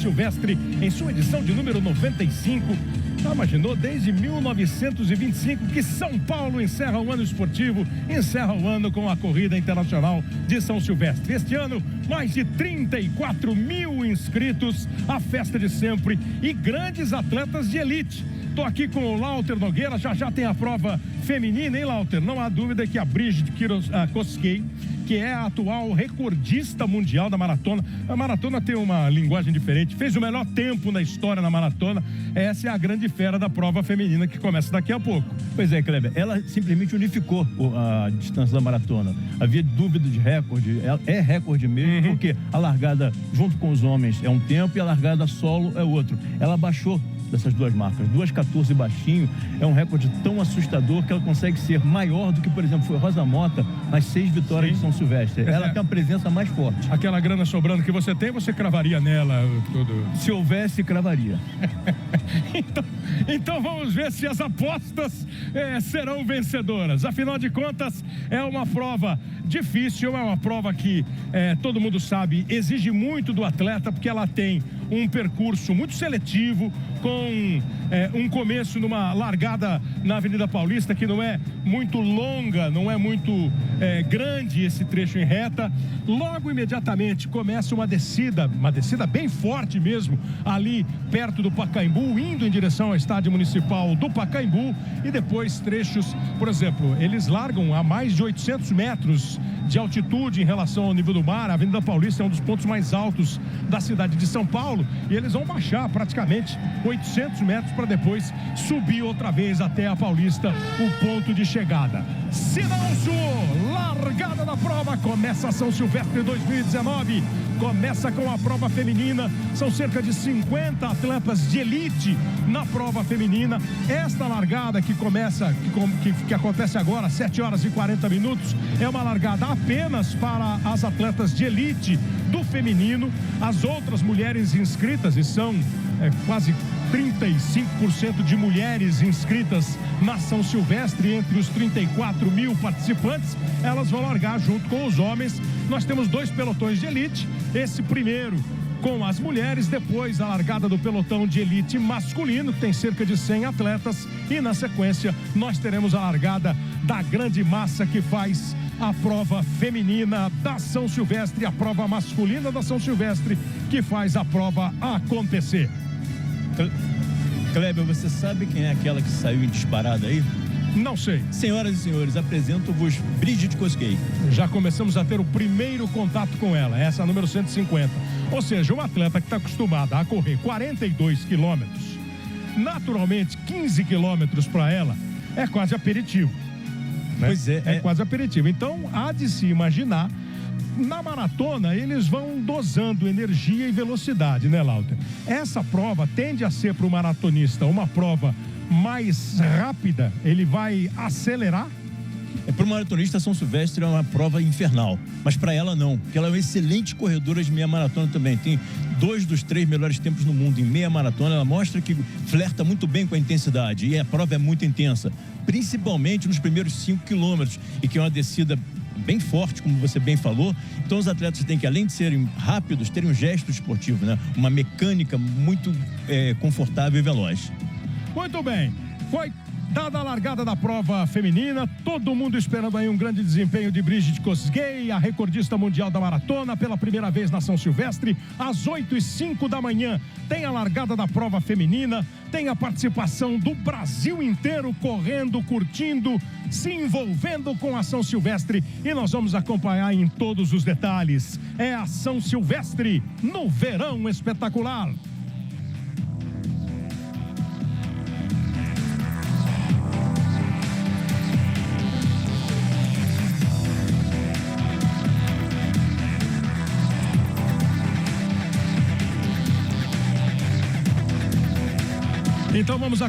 Silvestre em sua edição de número 95. Já imaginou? Desde 1925 que São Paulo encerra o ano esportivo, encerra o ano com a Corrida Internacional de São Silvestre. Este ano, mais de 34 mil inscritos, a festa de sempre e grandes atletas de elite. Estou aqui com o Lauter Nogueira, já tem a prova feminina, hein, Lauter? Não há dúvida que a Brigitte Kosgei, que é a atual recordista mundial da maratona. A maratona tem uma linguagem diferente, fez o melhor tempo na história na maratona. Essa é a grande fera da prova feminina que começa daqui a pouco. Pois é, Kleber, ela simplesmente unificou a distância da maratona. Havia dúvida de recorde, é recorde mesmo, porque a largada junto com os homens é um tempo e a largada solo é outro. Ela baixou dessas duas marcas, 2:14 baixinho, é um recorde tão assustador que ela consegue ser maior do que, por exemplo, foi Rosa Mota nas 6 vitórias de São Silvestre. Ela tem a presença mais forte. Aquela grana sobrando que você tem, você cravaria nela tudo? Se houvesse, cravaria. Então vamos ver se as apostas serão vencedoras. Afinal de contas, é uma prova difícil, é uma prova que todo mundo sabe, exige muito do atleta, porque ela tem um percurso muito seletivo, com um começo numa largada na Avenida Paulista, que não é muito longa, não é muito grande esse trecho em reta. Logo imediatamente começa uma descida bem forte mesmo, ali perto do Pacaembu, indo em direção ao Estádio Municipal do Pacaembu, e depois trechos, por exemplo, eles largam a mais de 800 metros de altitude em relação ao nível do mar. A Avenida Paulista é um dos pontos mais altos da cidade de São Paulo, e eles vão baixar praticamente 800 metros para depois subir outra vez até a Paulista, o ponto de chegada. Sinalço, largada da prova, começa a São Silvestre 2019, começa com a prova feminina, são cerca de 50 atletas de elite na prova feminina. Esta largada que acontece agora, 7 horas e 40 minutos, é uma largada apenas para as atletas de elite do feminino. As outras mulheres inscritas, e são quase 35% de mulheres inscritas na São Silvestre, entre os 34 mil participantes, elas vão largar junto com os homens. Nós temos 2 pelotões de elite, esse primeiro com as mulheres, depois a largada do pelotão de elite masculino, que tem cerca de 100 atletas, e na sequência nós teremos a largada da grande massa que faz a prova feminina da São Silvestre, a prova masculina da São Silvestre, que faz a prova acontecer. Kleber, você sabe quem é aquela que saiu em disparada aí? Não sei. Senhoras e senhores, apresento-vos Brigitte Kosgei. Já começamos a ter o primeiro contato com ela, essa é a número 150. Ou seja, uma atleta que está acostumada a correr 42 quilômetros, naturalmente 15 quilômetros para ela é quase aperitivo. Né? Pois é quase aperitivo. Então, há de se imaginar, na maratona, eles vão dosando energia e velocidade, né, Lauter? Essa prova tende a ser para o maratonista uma prova mais rápida, ele vai acelerar. Para o maratonista, São Silvestre é uma prova infernal, mas para ela não, porque ela é uma excelente corredora de meia maratona também. Tem 2 dos 3 melhores tempos no mundo em meia maratona. Ela mostra que flerta muito bem com a intensidade, e a prova é muito intensa, principalmente nos primeiros 5 quilômetros, e que é uma descida bem forte, como você bem falou. Então os atletas têm que, além de serem rápidos, terem um gesto esportivo, né? Uma mecânica muito confortável e veloz. Muito bem, foi dada a largada da prova feminina, todo mundo esperando aí um grande desempenho de Brigitte Kosgei, a recordista mundial da maratona, pela primeira vez na São Silvestre. Às 8h05 da manhã tem a largada da prova feminina, tem a participação do Brasil inteiro correndo, curtindo, se envolvendo com a São Silvestre, e nós vamos acompanhar em todos os detalhes. É a São Silvestre no verão espetacular. Então vamos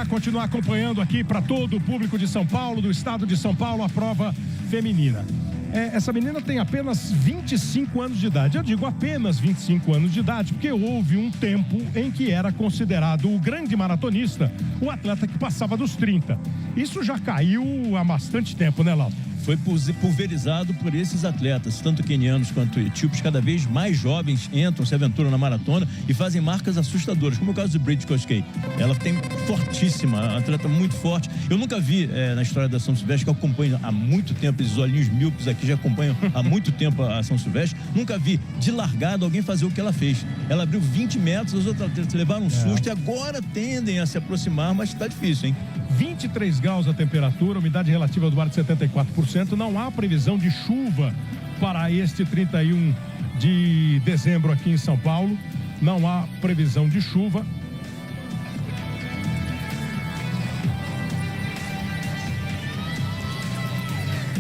continuar acompanhando aqui para todo o público de São Paulo, do estado de São Paulo, a prova feminina. Essa menina tem apenas 25 anos de idade. Eu digo apenas 25 anos de idade, porque houve um tempo em que era considerado o grande maratonista, o atleta que passava dos 30. Isso já caiu há bastante tempo, né, Lauter? foi pulverizado por esses atletas, tanto quenianos quanto etíopes. Cada vez mais jovens entram, se aventuram na maratona e fazem marcas assustadoras, como o caso de Bridget Koskei. Ela tem fortíssima, atleta muito forte. Eu nunca vi na história da São Silvestre, que eu acompanho há muito tempo, esses olhinhos míopes aqui já acompanham há muito tempo a São Silvestre, nunca vi de largada alguém fazer o que ela fez. Ela abriu 20 metros, os outros atletas levaram um susto e agora tendem a se aproximar, mas está difícil, hein? 23 graus a temperatura, umidade relativa do ar de 74%. Não há previsão de chuva para este 31 de dezembro aqui em São Paulo. Não há previsão de chuva.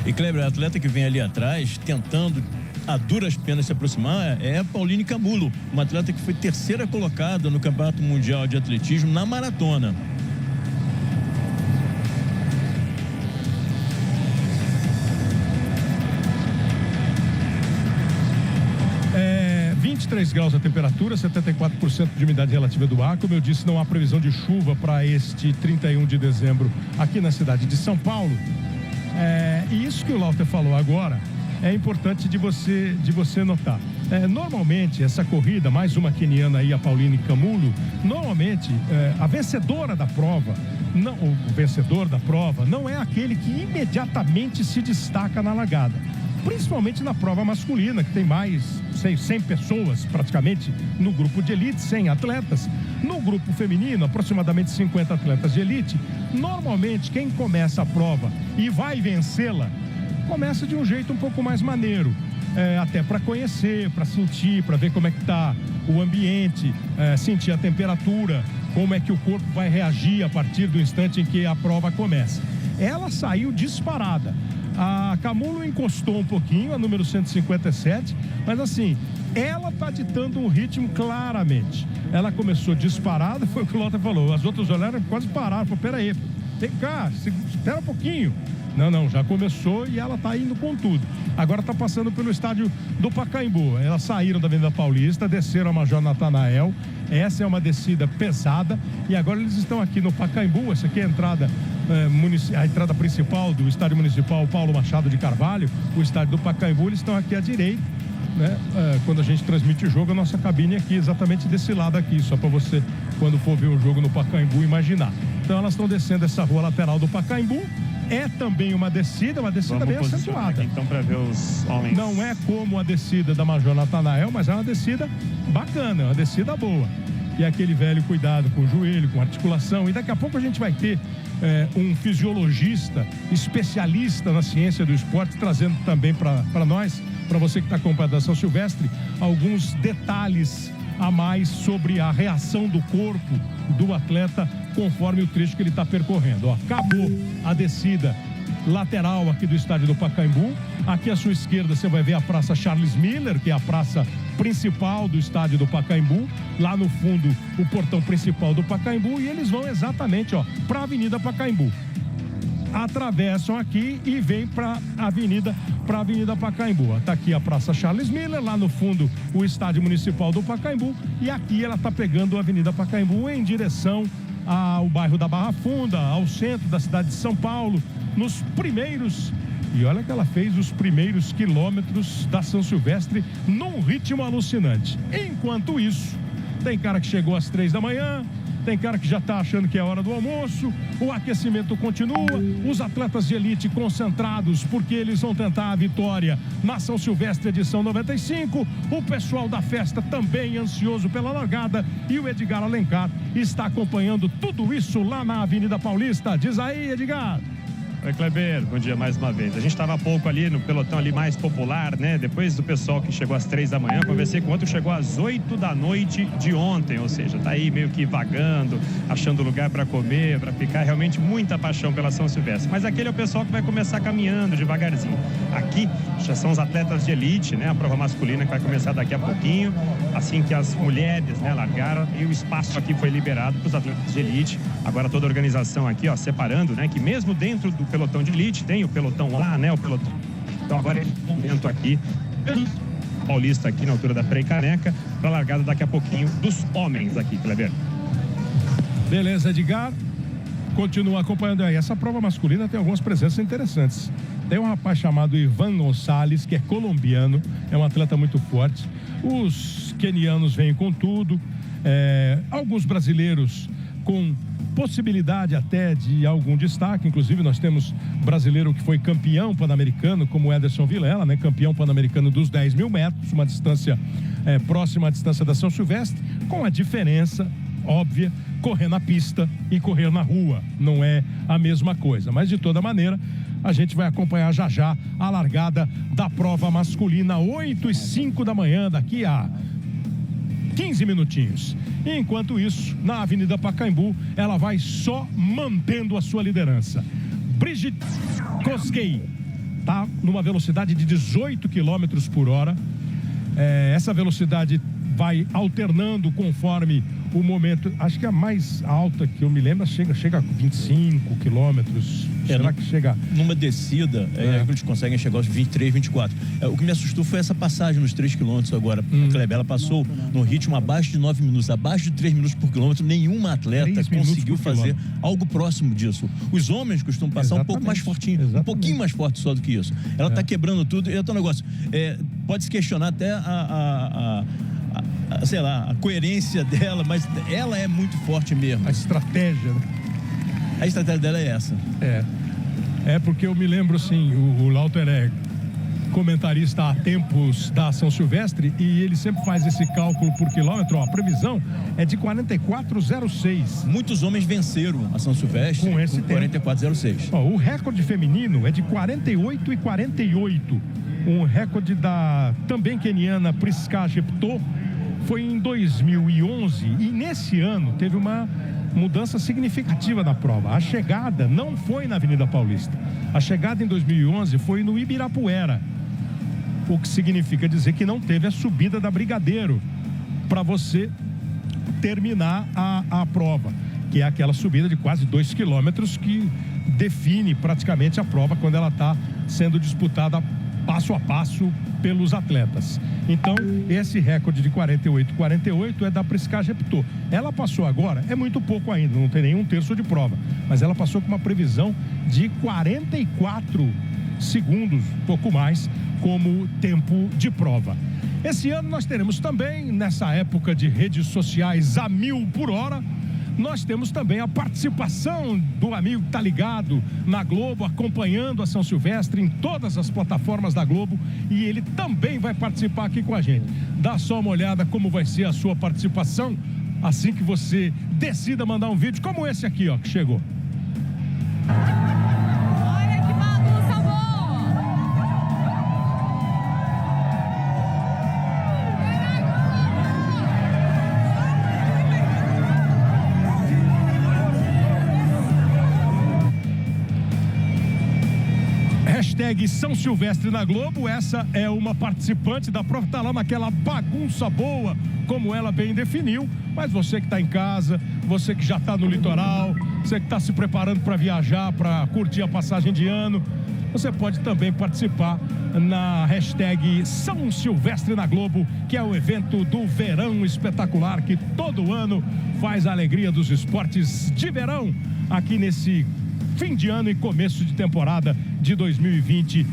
E Kleber, a atleta que vem ali atrás, tentando a duras penas se aproximar, é a Pauline Camulo, uma atleta que foi terceira colocada no Campeonato Mundial de Atletismo na maratona. É 23 graus a temperatura, 74% de umidade relativa do ar. Como eu disse, não há previsão de chuva para este 31 de dezembro aqui na cidade de São Paulo. E isso que o Lauter falou agora é importante de você notar. Normalmente, essa corrida, mais uma queniana aí, a Pauline Camulo, normalmente a vencedora da prova, o vencedor da prova não é aquele que imediatamente se destaca na largada. Principalmente na prova masculina, que tem mais 100 pessoas praticamente no grupo de elite, 100 atletas. No grupo feminino, aproximadamente 50 atletas de elite. Normalmente, quem começa a prova e vai vencê-la, começa de um jeito um pouco mais maneiro. Até para conhecer, para sentir, para ver como é que está o ambiente, sentir a temperatura, como é que o corpo vai reagir a partir do instante em que a prova começa. Ela saiu disparada. A Camulo encostou um pouquinho, a número 157, mas assim, ela está ditando um ritmo claramente. Ela começou disparada, foi o que o Lota falou. As outras olharam, quase pararam. Falaram, peraí, vem cá, espera um pouquinho. Não, já começou e ela está indo com tudo. Agora está passando pelo estádio do Pacaembu. Elas saíram da Avenida Paulista, desceram a Major Natanael. Essa é uma descida pesada e agora eles estão aqui no Pacaembu. Essa aqui é a entrada principal do estádio municipal Paulo Machado de Carvalho, o estádio do Pacaembu. Eles estão aqui à direita, né? Quando a gente transmite o jogo, a nossa cabine é aqui, exatamente desse lado aqui, só para você, quando for ver o jogo no Pacaembu, imaginar. Então elas estão descendo essa rua lateral do Pacaembu. É também uma descida bem acentuada. Então, para ver os homens. Não é como a descida da Major Natanael, mas é uma descida bacana, uma descida boa. E aquele velho cuidado com o joelho, com a articulação. E daqui a pouco a gente vai ter um fisiologista, especialista na ciência do esporte, trazendo também para nós, para você que está acompanhando a São Silvestre, alguns detalhes a mais sobre a reação do corpo do atleta conforme o trecho que ele está percorrendo. Acabou a descida lateral aqui do estádio do Pacaembu. Aqui à sua esquerda você vai ver a Praça Charles Miller, que é a praça principal do estádio do Pacaembu. Lá no fundo, o portão principal do Pacaembu, e eles vão exatamente para a Avenida Pacaembu. Atravessam aqui e vêm para a Avenida Pacaembu. Está aqui a Praça Charles Miller, lá no fundo o Estádio Municipal do Pacaembu, e aqui ela está pegando a Avenida Pacaembu em direção ao bairro da Barra Funda, ao centro da cidade de São Paulo, nos primeiros, e olha que ela fez os primeiros quilômetros da São Silvestre num ritmo alucinante. Enquanto isso, tem cara que chegou às 3 da manhã, tem cara que já está achando que é hora do almoço, o aquecimento continua, os atletas de elite concentrados porque eles vão tentar a vitória na São Silvestre edição 95, o pessoal da festa também ansioso pela largada, e o Edgar Alencar está acompanhando tudo isso lá na Avenida Paulista. Diz aí, Edgar. Oi, Kleber, bom dia mais uma vez. A gente estava há pouco ali no pelotão ali mais popular, né? Depois do pessoal que chegou às 3 da manhã, conversei com outro que chegou às 8 da noite de ontem, ou seja, tá aí meio que vagando, achando lugar para comer, para ficar, realmente muita paixão pela São Silvestre. Mas aquele é o pessoal que vai começar caminhando devagarzinho. Aqui já são os atletas de elite, né? A prova masculina que vai começar daqui a pouquinho, assim que as mulheres, né, largaram, e o espaço aqui foi liberado para os atletas de elite. Agora toda a organização aqui, separando, né? Que mesmo dentro do pelotão de elite, tem o pelotão lá, né? O pelotão. Então agora é um momento aqui, Paulista aqui na altura da Frei Caneca, para a largada daqui a pouquinho dos homens aqui, Kleber. Beleza, Edgar. Continua acompanhando aí. Essa prova masculina tem algumas presenças interessantes. Tem um rapaz chamado Ivan Gonçalves, que é colombiano, é um atleta muito forte. Os quenianos vêm com tudo. Alguns brasileiros com possibilidade até de algum destaque, inclusive nós temos brasileiro que foi campeão pan-americano, como o Ederson Vilela, né? Campeão pan-americano dos 10 mil metros, uma distância próxima à distância da São Silvestre, com a diferença óbvia, correr na pista e correr na rua, não é a mesma coisa, mas de toda maneira, a gente vai acompanhar já já a largada da prova masculina, 8h05 da manhã, daqui a 15 minutinhos. Enquanto isso, na Avenida Pacaembu, ela vai só mantendo a sua liderança. Brigitte Kosgei tá numa velocidade de 18 km por hora. Essa velocidade vai alternando conforme o momento. Acho que a mais alta que eu me lembro chega a 25 quilômetros. Será que chega? Numa descida, eles conseguem chegar aos 23, 24. O que me assustou foi essa passagem nos 3 quilômetros agora. A Kleber, ela passou no ritmo abaixo de 9 minutos, abaixo de 3 minutos por quilômetro. Nenhuma atleta conseguiu fazer algo próximo disso. Os homens costumam passar um pouco mais fortinho, um pouquinho mais forte só do que isso. Ela está quebrando tudo. E é um negócio, pode se questionar até sei lá, a coerência dela, mas ela é muito forte mesmo. A estratégia, né? A estratégia dela é essa. Porque eu me lembro, assim, o Lauter é comentarista há tempos da São Silvestre e ele sempre faz esse cálculo por quilômetro. A previsão é de 44,06. Muitos homens venceram a São Silvestre com esse tempo. 44,06. O recorde feminino é de 48,48. Um recorde da também queniana Priska Jepto foi em 2011 e nesse ano teve uma mudança significativa na prova. A chegada não foi na Avenida Paulista. A chegada em 2011 foi no Ibirapuera, o que significa dizer que não teve a subida da Brigadeiro para você terminar a prova, que é aquela subida de quase 2 quilômetros que define praticamente a prova quando ela está sendo disputada passo a passo pelos atletas. Então, esse recorde de 48,48 é da Priska Jepto. Ela passou agora, é muito pouco ainda, não tem nenhum terço de prova, mas ela passou com uma previsão de 44 segundos, pouco mais, como tempo de prova. Esse ano nós teremos também, nessa época de redes sociais a 1000 por hora, nós temos também a participação do amigo que está ligado na Globo, acompanhando a São Silvestre em todas as plataformas da Globo, e ele também vai participar aqui com a gente. Dá só uma olhada como vai ser a sua participação assim que você decida mandar um vídeo como esse aqui, ó, que chegou. Hashtag São Silvestre na Globo, essa é uma participante da prova, tá lá naquela bagunça boa, como ela bem definiu, mas você que está em casa, você que já está no litoral, você que está se preparando para viajar, para curtir a passagem de ano, você pode também participar na hashtag São Silvestre na Globo, que é o evento do verão espetacular, que todo ano faz a alegria dos esportes de verão, aqui nesse fim de ano e começo de temporada de 2020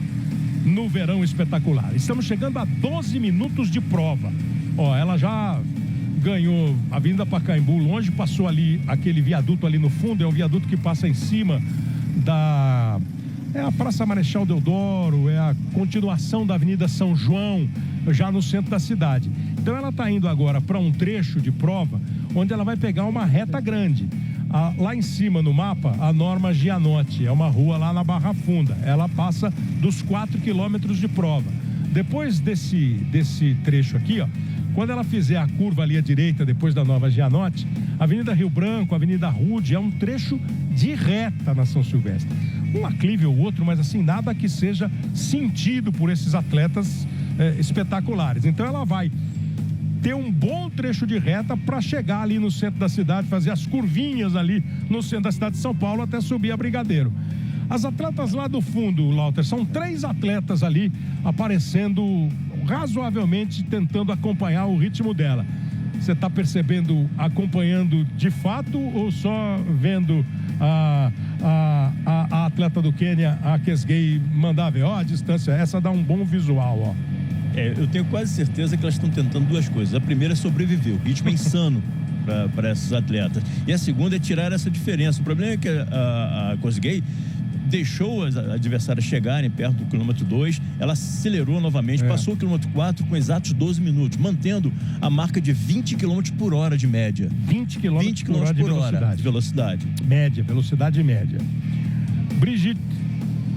no verão espetacular. Estamos chegando a 12 minutos de prova. Ela já ganhou a Avenida Pacaembu longe, passou ali aquele viaduto ali no fundo, é um viaduto que passa em cima da... a Praça Marechal Deodoro, é a continuação da Avenida São João, já no centro da cidade. Então ela está indo agora para um trecho de prova, onde ela vai pegar uma reta grande. Lá em cima no mapa, a Norma Gianotti, é uma rua lá na Barra Funda. Ela passa dos 4 quilômetros de prova. Depois desse trecho aqui, ó, quando ela fizer a curva ali à direita, depois da Nova Gianotti, Avenida Rio Branco, Avenida Rude, é um trecho de reta na São Silvestre. Um aclive ou outro, mas assim, nada que seja sentido por esses atletas espetaculares. Então ela vai ter um bom trecho de reta para chegar ali no centro da cidade, fazer as curvinhas ali no centro da cidade de São Paulo até subir a Brigadeiro. As atletas lá do fundo, Lauter, são 3 atletas ali aparecendo razoavelmente, tentando acompanhar o ritmo dela. Você está percebendo, acompanhando de fato ou só vendo a atleta do Quênia, a Kosgei, mandar ver. Ó, a distância, essa dá um bom visual, ó. Eu tenho quase certeza que elas estão tentando duas coisas. A primeira é sobreviver. O ritmo é insano para esses atletas. E a segunda é tirar essa diferença. O problema é que a Kosgei deixou as adversárias chegarem perto do quilômetro 2, ela acelerou novamente, passou o quilômetro 4 com exatos 12 minutos, mantendo a marca de 20 km por hora de média. 20 km por hora de velocidade. Velocidade média. Brigitte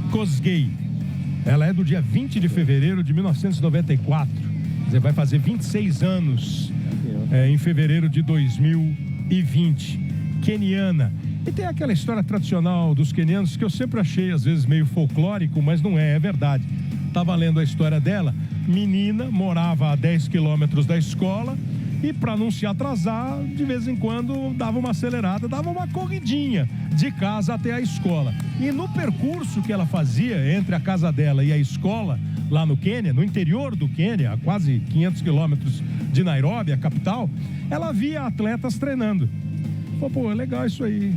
Kosgei, ela é do dia 20 de fevereiro de 1994. Quer dizer, vai fazer 26 anos em fevereiro de 2020. Queniana. E tem aquela história tradicional dos quenianos que eu sempre achei, às vezes, meio folclórico, mas não é verdade. Estava lendo a história dela. Menina, morava a 10 quilômetros da escola e, para não se atrasar, de vez em quando dava uma acelerada, dava uma corridinha de casa até a escola. E no percurso que ela fazia entre a casa dela e a escola, lá no Quênia, no interior do Quênia, a quase 500 quilômetros de Nairobi, a capital, ela via atletas treinando. Pô, é legal isso aí,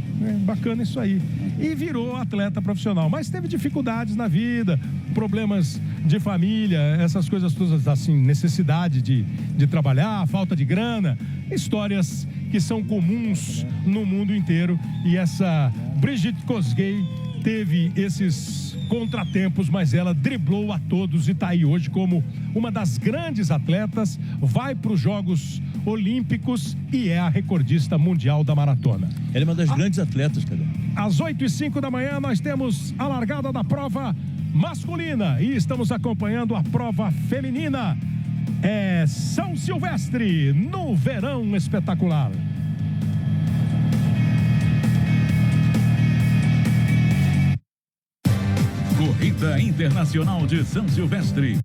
bacana isso aí. E virou atleta profissional, mas teve dificuldades na vida, problemas de família, essas coisas todas assim, necessidade de trabalhar, falta de grana, histórias que são comuns no mundo inteiro. E essa Brigitte Kosgei teve esses contratempos, mas ela driblou a todos e está aí hoje como uma das grandes atletas, vai para os Jogos Olímpicos e é a recordista mundial da maratona. Ela é uma das grandes atletas, cara. Às 8h05 da manhã nós temos a largada da prova masculina e estamos acompanhando a prova feminina. É São Silvestre no verão espetacular. Corrida Internacional de São Silvestre.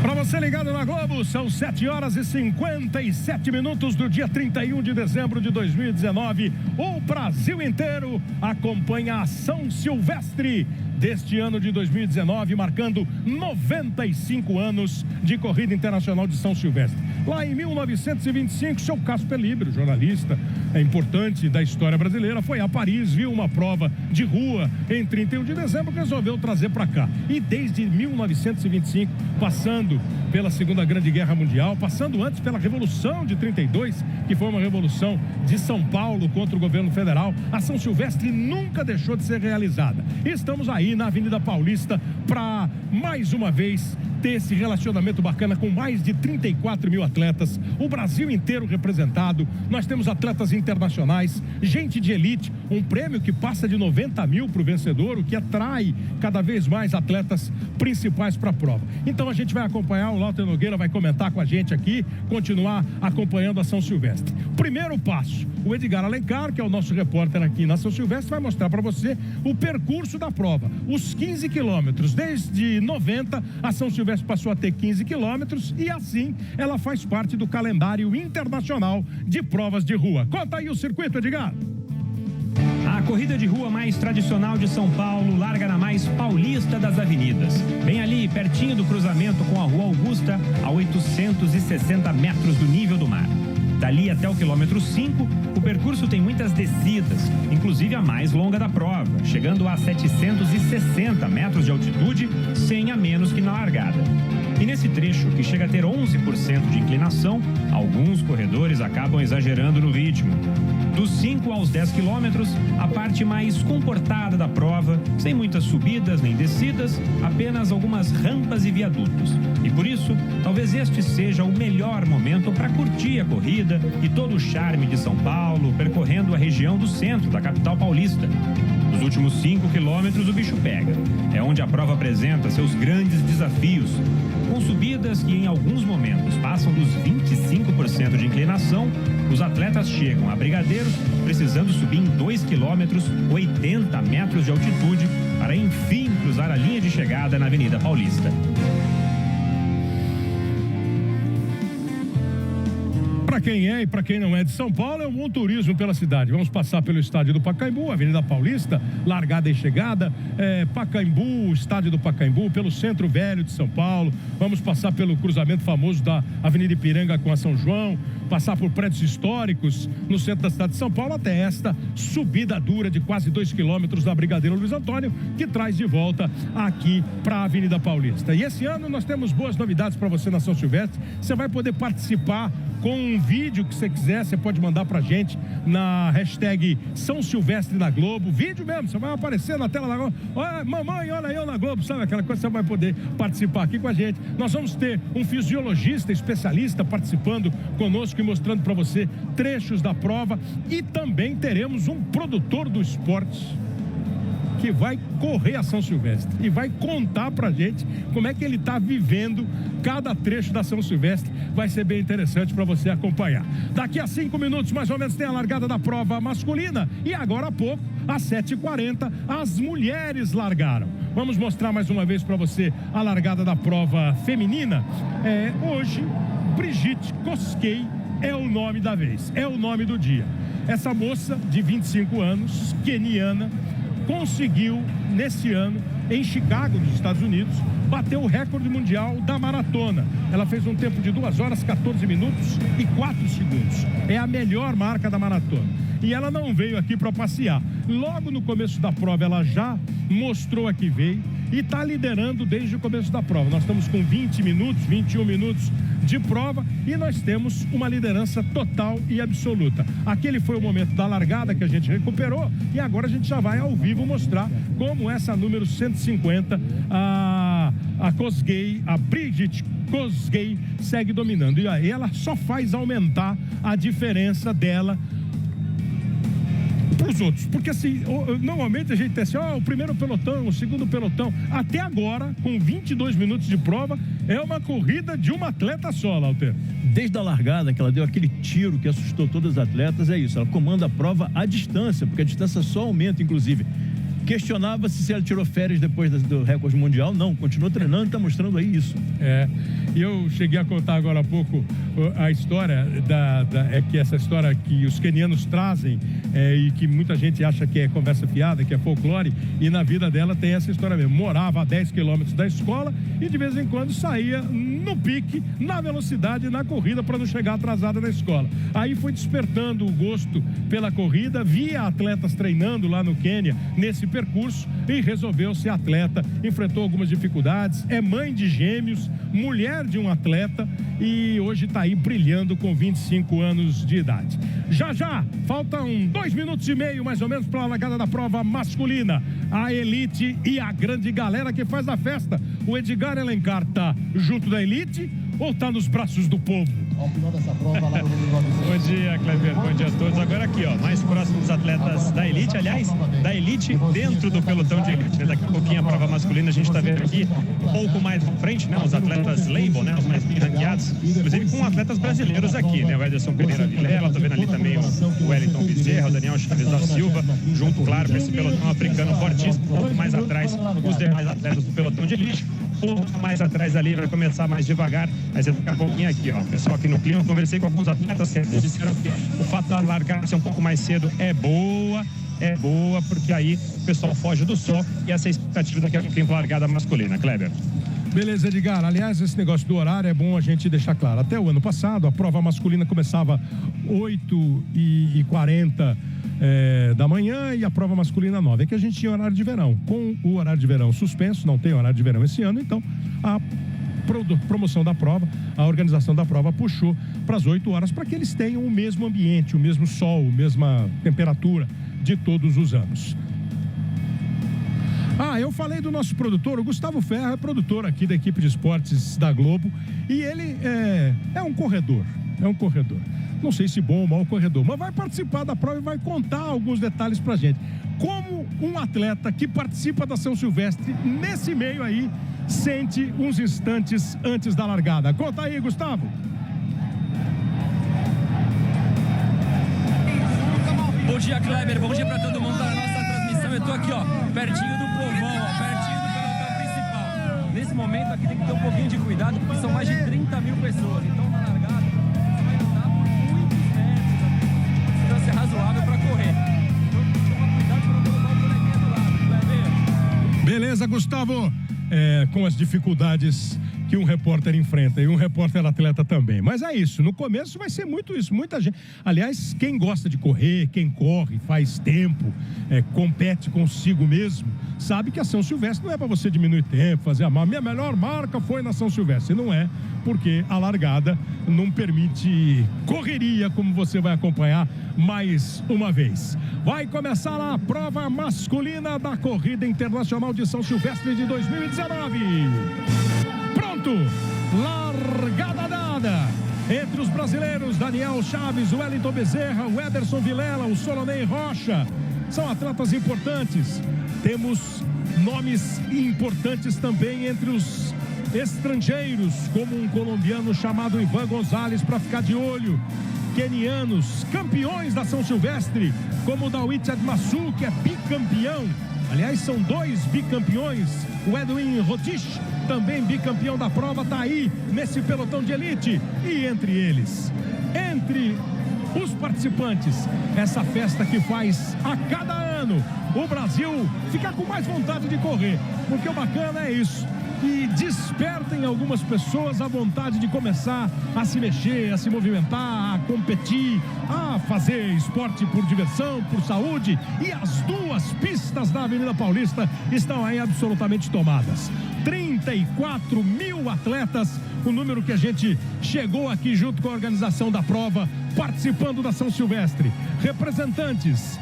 Para você ligado na Globo, são 7h57 do dia 31 de dezembro de 2019. O Brasil inteiro acompanha a São Silvestre deste ano de 2019, marcando 95 anos de Corrida Internacional de São Silvestre. Lá em 1925, seu Casper Libero, jornalista importante da história brasileira, foi a Paris, viu uma prova de rua em 31 de dezembro, resolveu trazer para cá. E desde 1925, passando pela Segunda Grande Guerra Mundial, passando antes pela Revolução de 32, que foi uma revolução de São Paulo contra o governo federal, a São Silvestre nunca deixou de ser realizada. Estamos aí na Avenida Paulista para, mais uma vez, ter esse relacionamento bacana com mais de 34 mil atletas, o Brasil inteiro representado. Nós temos atletas internacionais, gente de elite, um prêmio que passa de 90 mil para o vencedor, o que atrai cada vez mais atletas principais para a prova. Então a gente vai acompanhar, o Lauter Nogueira vai comentar com a gente aqui, continuar acompanhando a São Silvestre. Primeiro passo, o Edgar Alencar, que é o nosso repórter aqui na São Silvestre, vai mostrar para você o percurso da prova, os 15 quilômetros, desde 90 a São Silvestre passou a ter 15 quilômetros e assim ela faz parte do calendário internacional de provas de rua. Conta aí o circuito, Edgar. A corrida de rua mais tradicional de São Paulo larga na mais paulista das avenidas, bem ali pertinho do cruzamento com a Rua Augusta, a 860 metros do nível do mar. Dali até o quilômetro 5, o percurso tem muitas descidas, inclusive a mais longa da prova, chegando a 760 metros de altitude, 100 a menos que na largada. E nesse trecho, que chega a ter 11% de inclinação, alguns corredores acabam exagerando no ritmo. Dos 5 aos 10 quilômetros, a parte mais comportada da prova, sem muitas subidas nem descidas, apenas algumas rampas e viadutos. E por isso, talvez este seja o melhor momento para curtir a corrida e todo o charme de São Paulo, percorrendo a região do centro da capital paulista. Nos últimos 5 quilômetros, o bicho pega. É onde a prova apresenta seus grandes desafios, com subidas que em alguns momentos passam dos 25% de inclinação. Os atletas chegam a Brigadeiro precisando subir em 2 quilômetros, 80 metros de altitude, para enfim cruzar a linha de chegada na Avenida Paulista. Para quem é e para quem não é de São Paulo, é um bom turismo pela cidade. Vamos passar pelo estádio do Pacaembu, Avenida Paulista, largada e chegada, Pacaembu, estádio do Pacaembu, pelo Centro Velho de São Paulo. Vamos passar pelo cruzamento famoso da Avenida Ipiranga com a São João, passar por prédios históricos no centro da cidade de São Paulo, até esta subida dura de quase 2 quilômetros da Brigadeiro Luiz Antônio, que traz de volta aqui para a Avenida Paulista. E esse ano nós temos boas novidades para você na São Silvestre. Você vai poder participar com um vídeo que você quiser, você pode mandar pra gente na hashtag São Silvestre na Globo, vídeo mesmo, você vai aparecer na tela da Globo, olha, mamãe, olha eu na Globo, sabe aquela coisa, você vai poder participar aqui com a gente. Nós vamos ter um fisiologista especialista participando conosco e mostrando pra você trechos da prova, e também teremos um produtor do esporte que vai correr a São Silvestre e vai contar pra gente como é que ele tá vivendo cada trecho da São Silvestre. Vai ser bem interessante para você acompanhar. Daqui a 5 minutos, mais ou menos, tem a largada da prova masculina, e agora há pouco, às 7h40, as mulheres largaram. Vamos mostrar mais uma vez para você a largada da prova feminina. Hoje, Brigitte Kosgei é o nome da vez, é o nome do dia. Essa moça de 25 anos, queniana, conseguiu, nesse ano, em Chicago, nos Estados Unidos, bater o recorde mundial da maratona. Ela fez um tempo de 2 horas, 14 minutos e 4 segundos. É a melhor marca da maratona. E ela não veio aqui para passear. Logo no começo da prova, ela já mostrou a que veio e está liderando desde o começo da prova. Nós estamos com 21 minutos de prova, e nós temos uma liderança total e absoluta. Aquele foi o momento da largada que a gente recuperou, e agora a gente já vai ao vivo mostrar como essa número 150, a Kosgei, a Brigitte Kosgei, segue dominando. E aí ela só faz aumentar a diferença dela para os outros, porque assim, normalmente a gente tem assim, o primeiro pelotão, o segundo pelotão. Até agora, com 22 minutos de prova, é uma corrida de uma atleta só, Lauter. Desde a largada, que ela deu aquele tiro que assustou todas as atletas, é isso, ela comanda a prova à distância, porque a distância só aumenta, inclusive. Questionava-se se ela tirou férias depois do recorde mundial. Não, continuou treinando e está mostrando aí isso. E eu cheguei a contar agora há pouco a história que essa história que os quenianos trazem, e que muita gente acha que é conversa fiada, que é folclore, e na vida dela tem essa história mesmo. Morava a 10 quilômetros da escola e de vez em quando saía no pique, na velocidade, na corrida, para não chegar atrasada na escola. Aí foi despertando o gosto pela corrida, via atletas treinando lá no Quênia nesse percurso e resolveu ser atleta. Enfrentou algumas dificuldades, é mãe de gêmeos, mulher de um atleta, e hoje está aí brilhando com 25 anos de idade. Já, faltam 2 minutos e meio mais ou menos para a largada da prova masculina. A elite e a grande galera que faz a festa. O Edgar Elencar tá junto da elite ou tá nos braços do povo? Bom dia, Kleber, bom dia a todos. Agora aqui, mais próximo dos atletas da elite, aliás, da elite dentro do pelotão de elite. Daqui a pouquinho a prova masculina, a gente está vendo aqui um pouco mais à frente, né? Os atletas label, né? Os mais bem ranqueados, inclusive com atletas brasileiros aqui, né? O Ederson Pereira Vilela, tô vendo ali também o Wellington Bezerra, o Daniel Chaves da Silva, junto, claro, com esse pelotão africano fortíssimo. Um pouco mais atrás, os demais atletas do pelotão de elite. Um pouco mais atrás ali, vai começar mais devagar, mas daqui a pouquinho aqui, pessoal aqui no clima, eu conversei com alguns atletas, eles disseram que o fato da largar ser um pouco mais cedo é boa, porque aí o pessoal foge do sol, e essa é a expectativa daqui a pouquinho com a largada masculina. Kleber. Beleza, Edgar. Aliás, esse negócio do horário é bom a gente deixar claro. Até o ano passado, a prova masculina começava 8h40 da manhã e a prova masculina 9. É que a gente tinha horário de verão. Com o horário de verão suspenso, não tem horário de verão esse ano, então a promoção da prova, a organização da prova puxou para as 8 horas, para que eles tenham o mesmo ambiente, o mesmo sol, a mesma temperatura de todos os anos. Eu falei do nosso produtor, o Gustavo Ferro, é produtor aqui da equipe de esportes da Globo, e ele é um corredor, Não sei se bom ou mau corredor, mas vai participar da prova e vai contar alguns detalhes pra gente. Como um atleta que participa da São Silvestre, nesse meio aí, sente uns instantes antes da largada. Conta aí, Gustavo. Bom dia, Kleber. Bom dia pra todo mundo da nossa transmissão. Eu tô aqui, pertinho do povão, pertinho do pelotão principal. Nesse momento aqui tem que ter um pouquinho de cuidado, porque são mais de 30 mil pessoas. Então, na largada, você vai andar por muitos metros, distância razoável pra correr. Então, tomar cuidado pra não colocar o coleguinha do lado, Kleber. Beleza, Gustavo. Com as dificuldades que um repórter enfrenta e um repórter atleta também. Mas é isso, no começo vai ser muito isso, muita gente. Aliás, quem gosta de correr, quem corre, faz tempo, compete consigo mesmo, sabe que a São Silvestre não é para você diminuir tempo, fazer a minha melhor marca foi na São Silvestre, não é, porque a largada não permite correria, como você vai acompanhar mais uma vez. Vai começar a prova masculina da Corrida Internacional de São Silvestre de 2019. Pronto, largada dada. Entre os brasileiros, Daniel Chaves, o Wellington Bezerra, o Ederson Vilela, o Solonei Rocha, são atletas importantes. Temos nomes importantes também entre os estrangeiros, como um colombiano chamado Ivan Gonzalez, para ficar de olho. Quenianos, campeões da São Silvestre, como o Dawit Admassu, que é bicampeão. Aliás, são 2 bicampeões. O Edwin Rotich, também bicampeão da prova, está aí nesse pelotão de elite. E entre eles, entre os participantes, essa festa que faz a cada ano o Brasil ficar com mais vontade de correr, porque o bacana é isso, e desperta em algumas pessoas a vontade de começar a se mexer, a se movimentar, a competir, a fazer esporte por diversão, por saúde. E as 2 pistas da Avenida Paulista estão aí absolutamente tomadas. 34 mil atletas, o número que a gente chegou aqui junto com a organização da prova, participando da São Silvestre. Representantes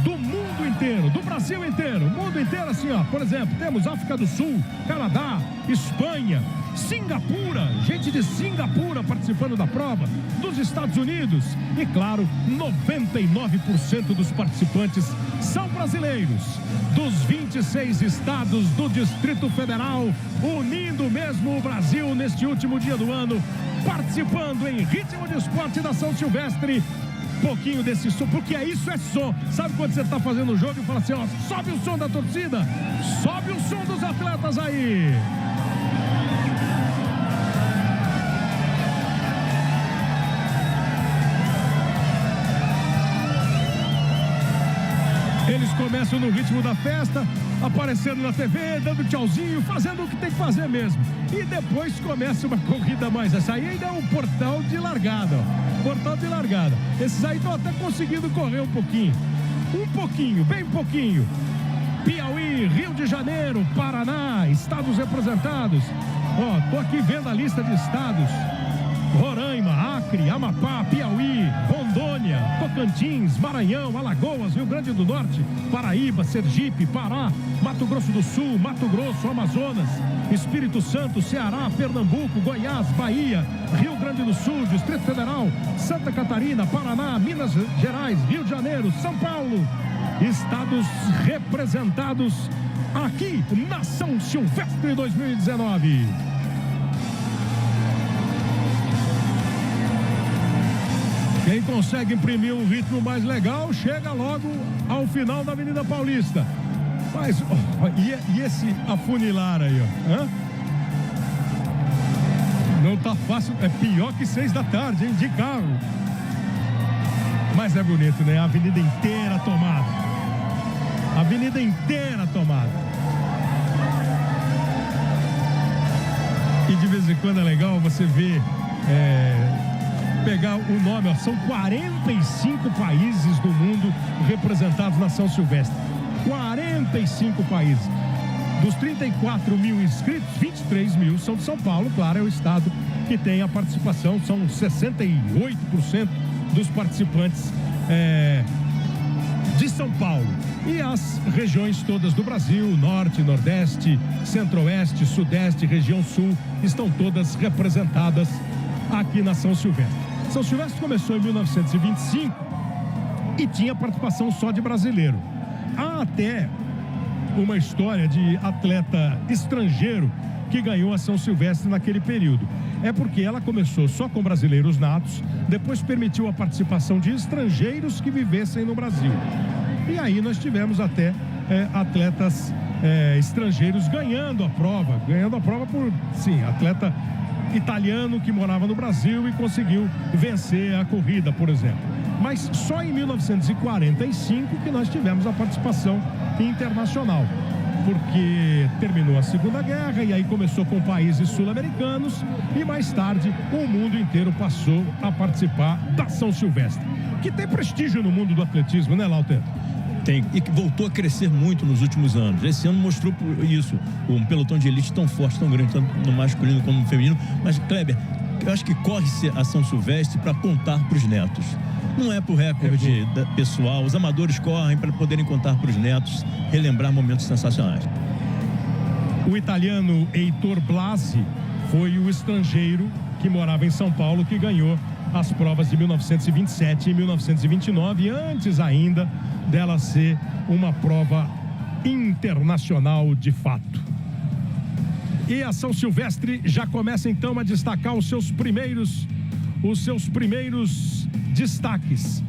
do mundo inteiro, do Brasil inteiro, mundo inteiro assim, ó. Por exemplo, temos África do Sul, Canadá, Espanha, Singapura, gente de Singapura participando da prova, dos Estados Unidos e, claro, 99% dos participantes são brasileiros, dos 26 estados do Distrito Federal, unindo mesmo o Brasil neste último dia do ano, participando em ritmo de esporte da São Silvestre. Pouquinho desse som, porque isso é som. Sabe quando você está fazendo o jogo e fala assim, ó, sobe o som da torcida, sobe o som dos atletas aí. Eles começam no ritmo da festa, aparecendo na TV, dando tchauzinho, fazendo o que tem que fazer mesmo. E depois começa uma corrida mais. Essa aí ainda é um portal de largada, ó. Portal de largada. Esses aí estão até conseguindo correr um pouquinho. Um pouquinho, bem pouquinho. Piauí, Rio de Janeiro, Paraná, estados representados. Ó, tô aqui vendo a lista de estados. Roraima, Acre, Amapá, Piauí, Rondônia, Tocantins, Maranhão, Alagoas, Rio Grande do Norte, Paraíba, Sergipe, Pará, Mato Grosso do Sul, Mato Grosso, Amazonas, Espírito Santo, Ceará, Pernambuco, Goiás, Bahia, Rio Grande do Sul, Distrito Federal, Santa Catarina, Paraná, Minas Gerais, Rio de Janeiro, São Paulo. Estados representados aqui na São Silvestre 2019. Quem consegue imprimir um ritmo mais legal, chega logo ao final da Avenida Paulista. Mas, e esse afunilar aí, ó? Hã? Não tá fácil, é pior que 6 da tarde, hein, de carro. Mas é bonito, né? A avenida inteira tomada. A avenida inteira tomada. E de vez em quando é legal você ver... pegar o nome, ó, são 45 países do mundo representados na São Silvestre. 45 países. Dos 34 mil inscritos, 23 mil são de São Paulo, claro, é o estado que tem a participação, são 68% dos participantes de São Paulo. E as regiões todas do Brasil, Norte, Nordeste, Centro-Oeste, Sudeste, região Sul, estão todas representadas aqui na São Silvestre. São Silvestre começou em 1925 e tinha participação só de brasileiro. Há até uma história de atleta estrangeiro que ganhou a São Silvestre naquele período. É porque ela começou só com brasileiros natos, depois permitiu a participação de estrangeiros que vivessem no Brasil. E aí nós tivemos até atletas estrangeiros ganhando a prova por, sim, atleta italiano que morava no Brasil e conseguiu vencer a corrida, por exemplo. Mas só em 1945 que nós tivemos a participação internacional. porque terminou a Segunda Guerra e aí começou com países sul-americanos e mais tarde o mundo inteiro passou a participar da São Silvestre, que tem prestígio no mundo do atletismo, né, Lauter? Tem, e que voltou a crescer muito nos últimos anos. Esse ano mostrou isso, um pelotão de elite tão forte, tão grande, tanto no masculino como no feminino. Mas, Kleber, eu acho que corre-se a São Silvestre para contar para os netos. Não é por recorde pessoal. Os amadores correm para poderem contar para os netos, relembrar momentos sensacionais. O italiano Heitor Blasi foi o estrangeiro que morava em São Paulo que ganhou as provas de 1927 e 1929, antes ainda dela ser uma prova internacional de fato. E a São Silvestre já começa então a destacar os seus primeiros destaques.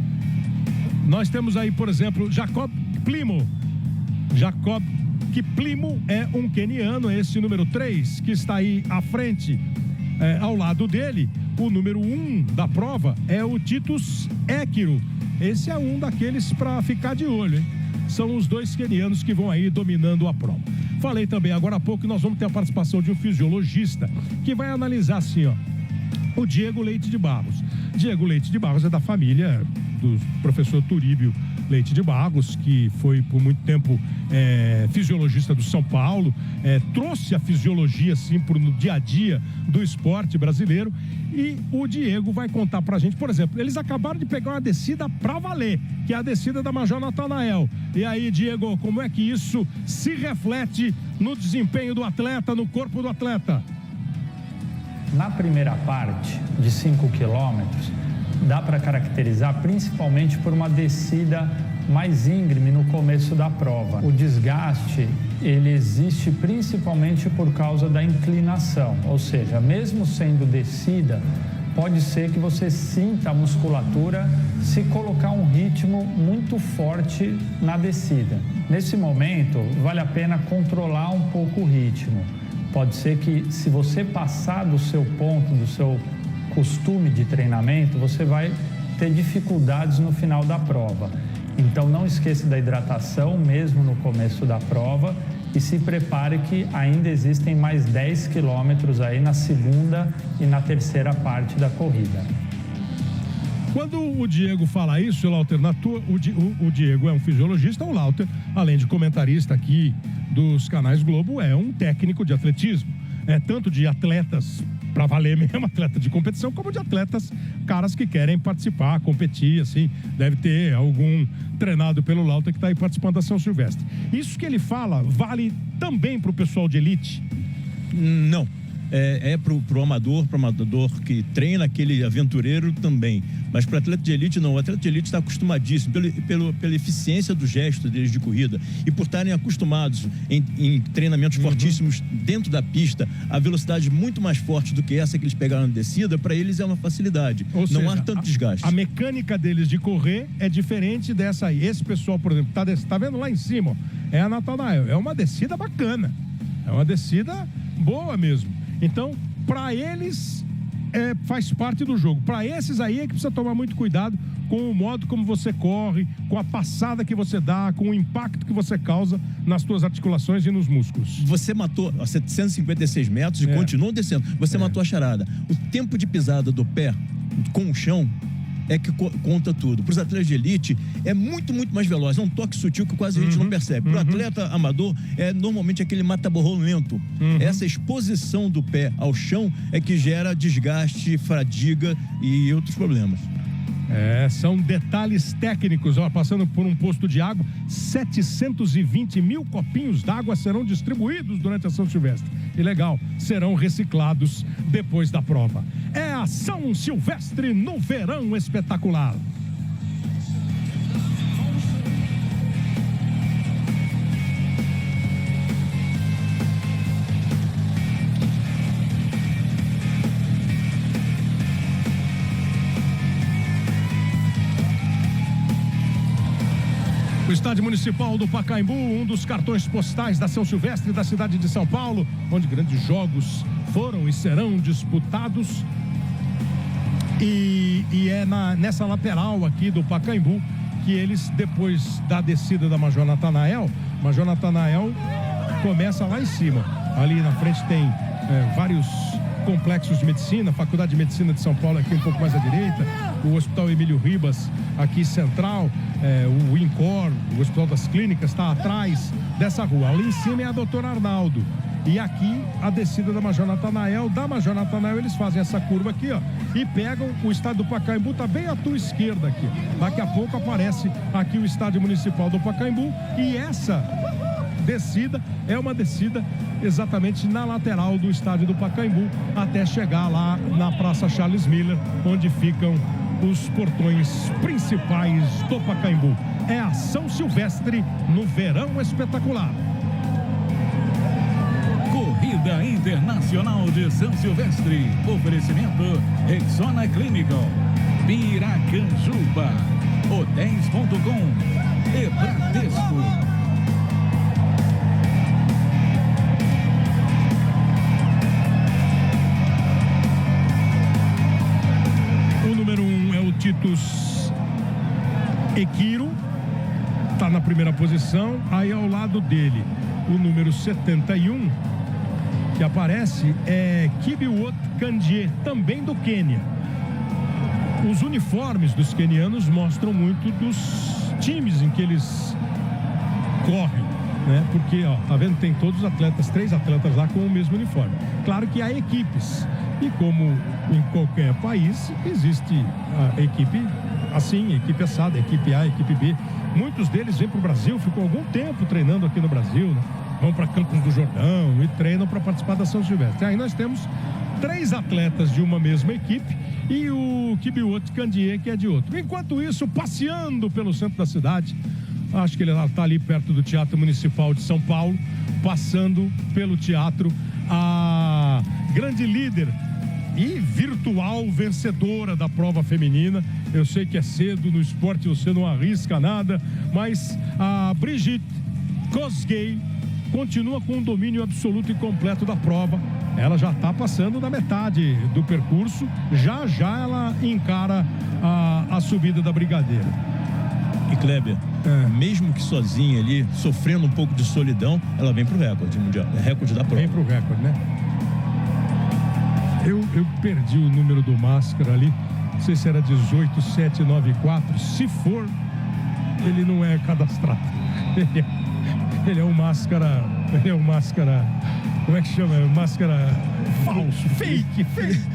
Nós temos aí, por exemplo, Jacob Kiplimo. Jacob Kiplimo é um queniano, esse número 3, que está aí à frente. Ao lado dele, o número 1 da prova é o Titus Ekiro. Esse é um daqueles para ficar de olho, hein? São os dois quenianos que vão aí dominando a prova. Falei também agora há pouco que nós vamos ter a participação de um fisiologista que vai analisar assim, ó, o Diego Leite de Barros. Diego Leite de Barros é da família do professor Turíbio Leite de Barros, que foi por muito tempo fisiologista do São Paulo, trouxe a fisiologia assim no dia a dia do esporte brasileiro. E o Diego vai contar pra gente, por exemplo, eles acabaram de pegar uma descida pra valer, que é a descida da Major Natanael. E aí, Diego, como é que isso se reflete no desempenho do atleta, no corpo do atleta? Na primeira parte, de 5 quilômetros, dá para caracterizar principalmente por uma descida mais íngreme no começo da prova. O desgaste, ele existe principalmente por causa da inclinação, ou seja, mesmo sendo descida, pode ser que você sinta a musculatura se colocar um ritmo muito forte na descida. Nesse momento, vale a pena controlar um pouco o ritmo. Pode ser que, se você passar do seu ponto, do seu costume de treinamento, você vai ter dificuldades no final da prova. Então, não esqueça da hidratação, mesmo no começo da prova, e se prepare que ainda existem mais 10 quilômetros aí na segunda e na terceira parte da corrida. Quando o Diego fala isso, Lauter, o Diego é um fisiologista, o Lauter, além de comentarista aqui dos canais Globo, é um técnico de atletismo. Tanto de atletas para valer mesmo, atleta de competição, como de atletas, caras que querem participar, competir, assim. Deve ter algum treinado pelo Lauter que está aí participando da São Silvestre. Isso que ele fala vale também para o pessoal de elite? Não. Pro amador que treina, aquele aventureiro também. Mas para atleta de elite, não. O atleta de elite está acostumadíssimo pela eficiência do gesto deles de corrida e por estarem acostumados em treinamentos fortíssimos dentro da pista, a velocidade muito mais forte do que essa que eles pegaram na descida, para eles é uma facilidade. Ou seja, não há tanto desgaste. A mecânica deles de correr é diferente dessa aí. Esse pessoal, por exemplo, tá vendo lá em cima, ó, é a Natanael. É uma descida bacana. É uma descida boa mesmo. Então, para eles, faz parte do jogo. Para esses aí é que precisa tomar muito cuidado com o modo como você corre, com a passada que você dá, com o impacto que você causa nas suas articulações e nos músculos. Você matou 756 metros e continuou descendo. Você matou a charada. O tempo de pisada do pé com o chão é que conta tudo. Para os atletas de elite, é muito, muito mais veloz. É um toque sutil que quase a gente não percebe. Para o atleta amador, é normalmente aquele mata-borrão lento. Essa exposição do pé ao chão é que gera desgaste, fadiga e outros problemas. São detalhes técnicos. Passando por um posto de água, 720 mil copinhos d'água serão distribuídos durante a São Silvestre. E legal, serão reciclados depois da prova. É a São Silvestre no verão espetacular. O Estádio Municipal do Pacaembu, um dos cartões postais da São Silvestre da cidade de São Paulo, onde grandes jogos foram e serão disputados. E é nessa lateral aqui do Pacaembu que eles, depois da descida da Major Natanael começa lá em cima. Ali na frente tem vários complexos de medicina, Faculdade de Medicina de São Paulo aqui um pouco mais à direita, o Hospital Emílio Ribas aqui central, o INCOR, o Hospital das Clínicas está atrás dessa rua. Ali em cima é a Doutor Arnaldo. E aqui a descida da Major Natanael. Da Major Natanael eles fazem essa curva aqui, ó, e pegam o estádio do Pacaembu, tá bem à tua esquerda aqui. Daqui a pouco aparece aqui o estádio municipal do Pacaembu e essa descida é uma descida exatamente na lateral do estádio do Pacaembu até chegar lá na Praça Charles Miller, onde ficam os portões principais do Pacaembu. É a São Silvestre no verão espetacular. Corrida Internacional de São Silvestre. Oferecimento Rexona Clinical, Piracanjuba, Hotéis.com e Bradesco. O número 1 é o Titus Equiro, está na primeira posição. Aí ao lado dele, o número 71, que aparece, é Kibiwot Kandie, também do Quênia. Os uniformes dos quenianos mostram muito dos times em que eles correm, né? Porque, ó, tá vendo? Tem todos os atletas, 3 atletas lá com o mesmo uniforme. Claro que há equipes. E como em qualquer país, existe a equipe assim, equipe assada, equipe A, equipe B. Muitos deles vêm para o Brasil, ficam algum tempo treinando aqui no Brasil, né? Vão para Campos do Jordão e treinam para participar da São Silvestre. Aí nós temos 3 atletas de uma mesma equipe e o Kibiwot Kandie, que é de outro. Enquanto isso, passeando pelo centro da cidade, acho que ele está ali perto do Teatro Municipal de São Paulo, passando pelo teatro, a grande líder e virtual vencedora da prova feminina. Eu sei que é cedo no esporte, você não arrisca nada, mas a Brigitte Kosgei continua com um domínio absoluto e completo da prova. Ela já está passando da metade do percurso, já ela encara a subida da Brigadeira. E Kleber, mesmo que sozinha ali, sofrendo um pouco de solidão, ela vem pro recorde mundial, recorde da prova. Vem pro recorde, né? Eu perdi o número do Máscara ali, não sei se era 18794, se for, ele não é cadastrado. Ele é um Máscara, como é que chama? Máscara falso, fake.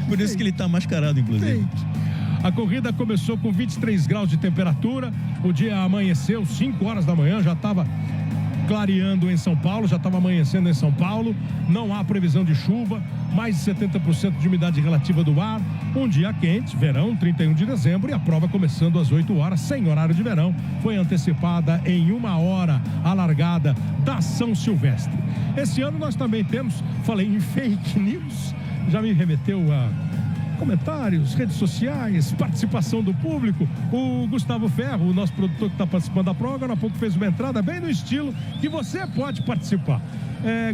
Por isso que ele tá mascarado, inclusive. Fake. A corrida começou com 23 graus de temperatura, o dia amanheceu 5 horas da manhã, já estava clareando em São Paulo, já estava amanhecendo em São Paulo, não há previsão de chuva, mais de 70% de umidade relativa do ar, um dia quente, verão, 31 de dezembro, e a prova começando às 8 horas, sem horário de verão, foi antecipada em 1 hora a largada da São Silvestre. Esse ano nós também temos, falei em fake news, já me remeteu a comentários, redes sociais, participação do público. O Gustavo Ferro, o nosso produtor que está participando da prova, agora há pouco fez uma entrada bem no estilo que você pode participar.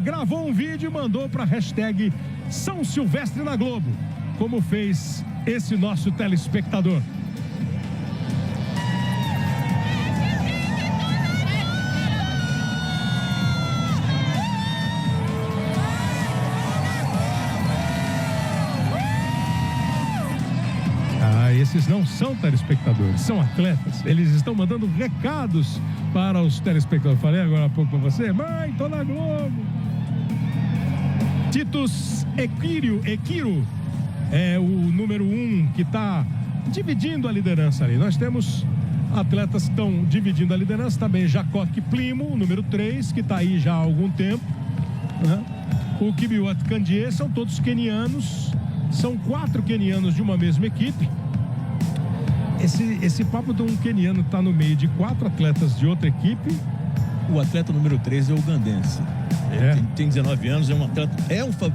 Gravou um vídeo e mandou para a hashtag São Silvestre na Globo, como fez esse nosso telespectador. Esses não são telespectadores, são atletas. Eles estão mandando recados para os telespectadores. Falei agora há pouco para você, mãe, tô na Globo. Titus Equiro é o número 1 que está dividindo a liderança ali. Nós temos atletas que estão dividindo a liderança também. Jacó Kiplimo, o número 3, que está aí já há algum tempo, né? O Kibiwot Kandie, são todos quenianos. São 4 quenianos de uma mesma equipe. Esse papo de um queniano que está no meio de 4 atletas de outra equipe. O atleta número 3 é o ugandense. Tem 19 anos, é um atleta.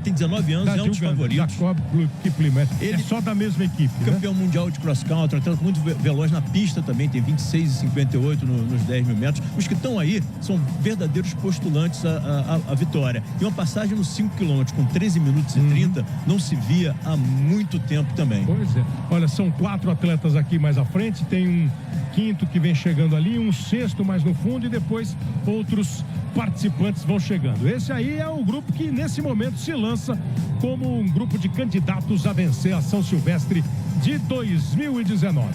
Tem 19 anos, é um dos favoritos. Jacob Kiplimo, ele é só da mesma equipe. Campeão mundial de cross country, um atleta muito veloz na pista também, tem 26,58 nos 10 mil metros. Os que estão aí são verdadeiros postulantes à vitória. E uma passagem nos 5 quilômetros com 13 minutos e 30 não se via há muito tempo também. Pois é. Olha, são 4 atletas aqui mais à frente, tem quinto que vem chegando ali, um sexto mais no fundo e depois outros participantes vão chegando. Esse aí é o grupo que nesse momento se lança como um grupo de candidatos a vencer a São Silvestre de 2019.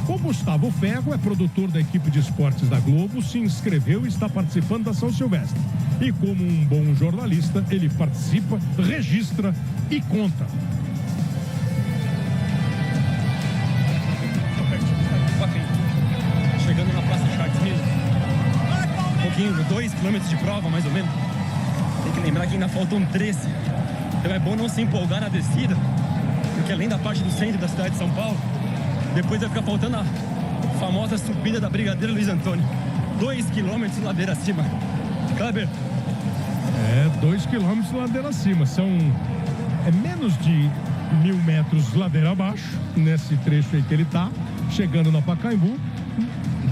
O Gustavo Ferro é produtor da equipe de esportes da Globo, se inscreveu e está participando da São Silvestre. E como um bom jornalista, ele participa, registra e conta. Chegando na Praça Charles Miller. Um pouquinho, 2 quilômetros de prova, mais ou menos. Tem que lembrar que ainda faltam 13. Então é bom não se empolgar na descida, porque além da parte do centro da cidade de São Paulo, depois vai ficar faltando a famosa subida da Brigadeiro Luiz Antônio. 2 quilômetros ladeira acima. Kleber. 2 quilômetros ladeira acima. São menos de 1.000 metros ladeira abaixo, nesse trecho aí que ele tá, chegando na Pacaembu.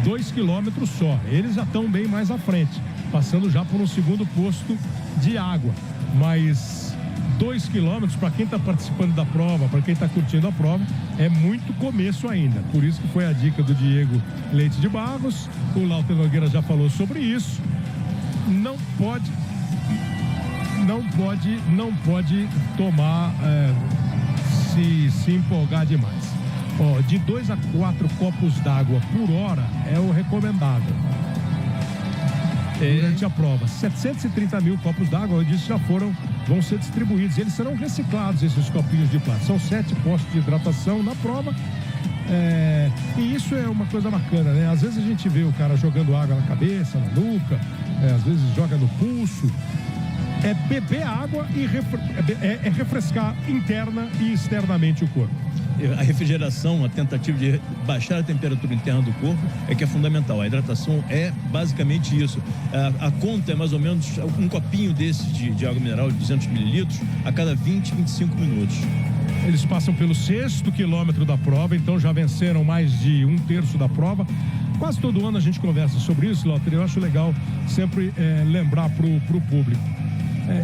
2 quilômetros só. Eles já estão bem mais à frente, passando já por um segundo posto de água. Mas 2 quilômetros, para quem está participando da prova, para quem está curtindo a prova, é muito começo ainda. Por isso que foi a dica do Diego Leite de Barros. O Lauter Nogueira já falou sobre isso. Não pode tomar, se empolgar demais. De 2 a 4 copos d'água por hora é o recomendável durante a prova. 730 mil copos d'água, eu disse, vão ser distribuídos. Eles serão reciclados, esses copinhos de plástico. São 7 postos de hidratação na prova. E isso é uma coisa bacana, né? Às vezes a gente vê o cara jogando água na cabeça, na nuca, às vezes joga no pulso. É beber água e refrescar interna e externamente o corpo. A refrigeração, a tentativa de baixar a temperatura interna do corpo é que é fundamental. A hidratação é basicamente isso. A conta é mais ou menos um copinho desse de água mineral de 200 mililitros a cada 20, 25 minutos. Eles passam pelo 6º quilômetro da prova, então já venceram mais de 1/3 da prova. Quase todo ano a gente conversa sobre isso, Lotter. Eu acho legal sempre lembrar pro público.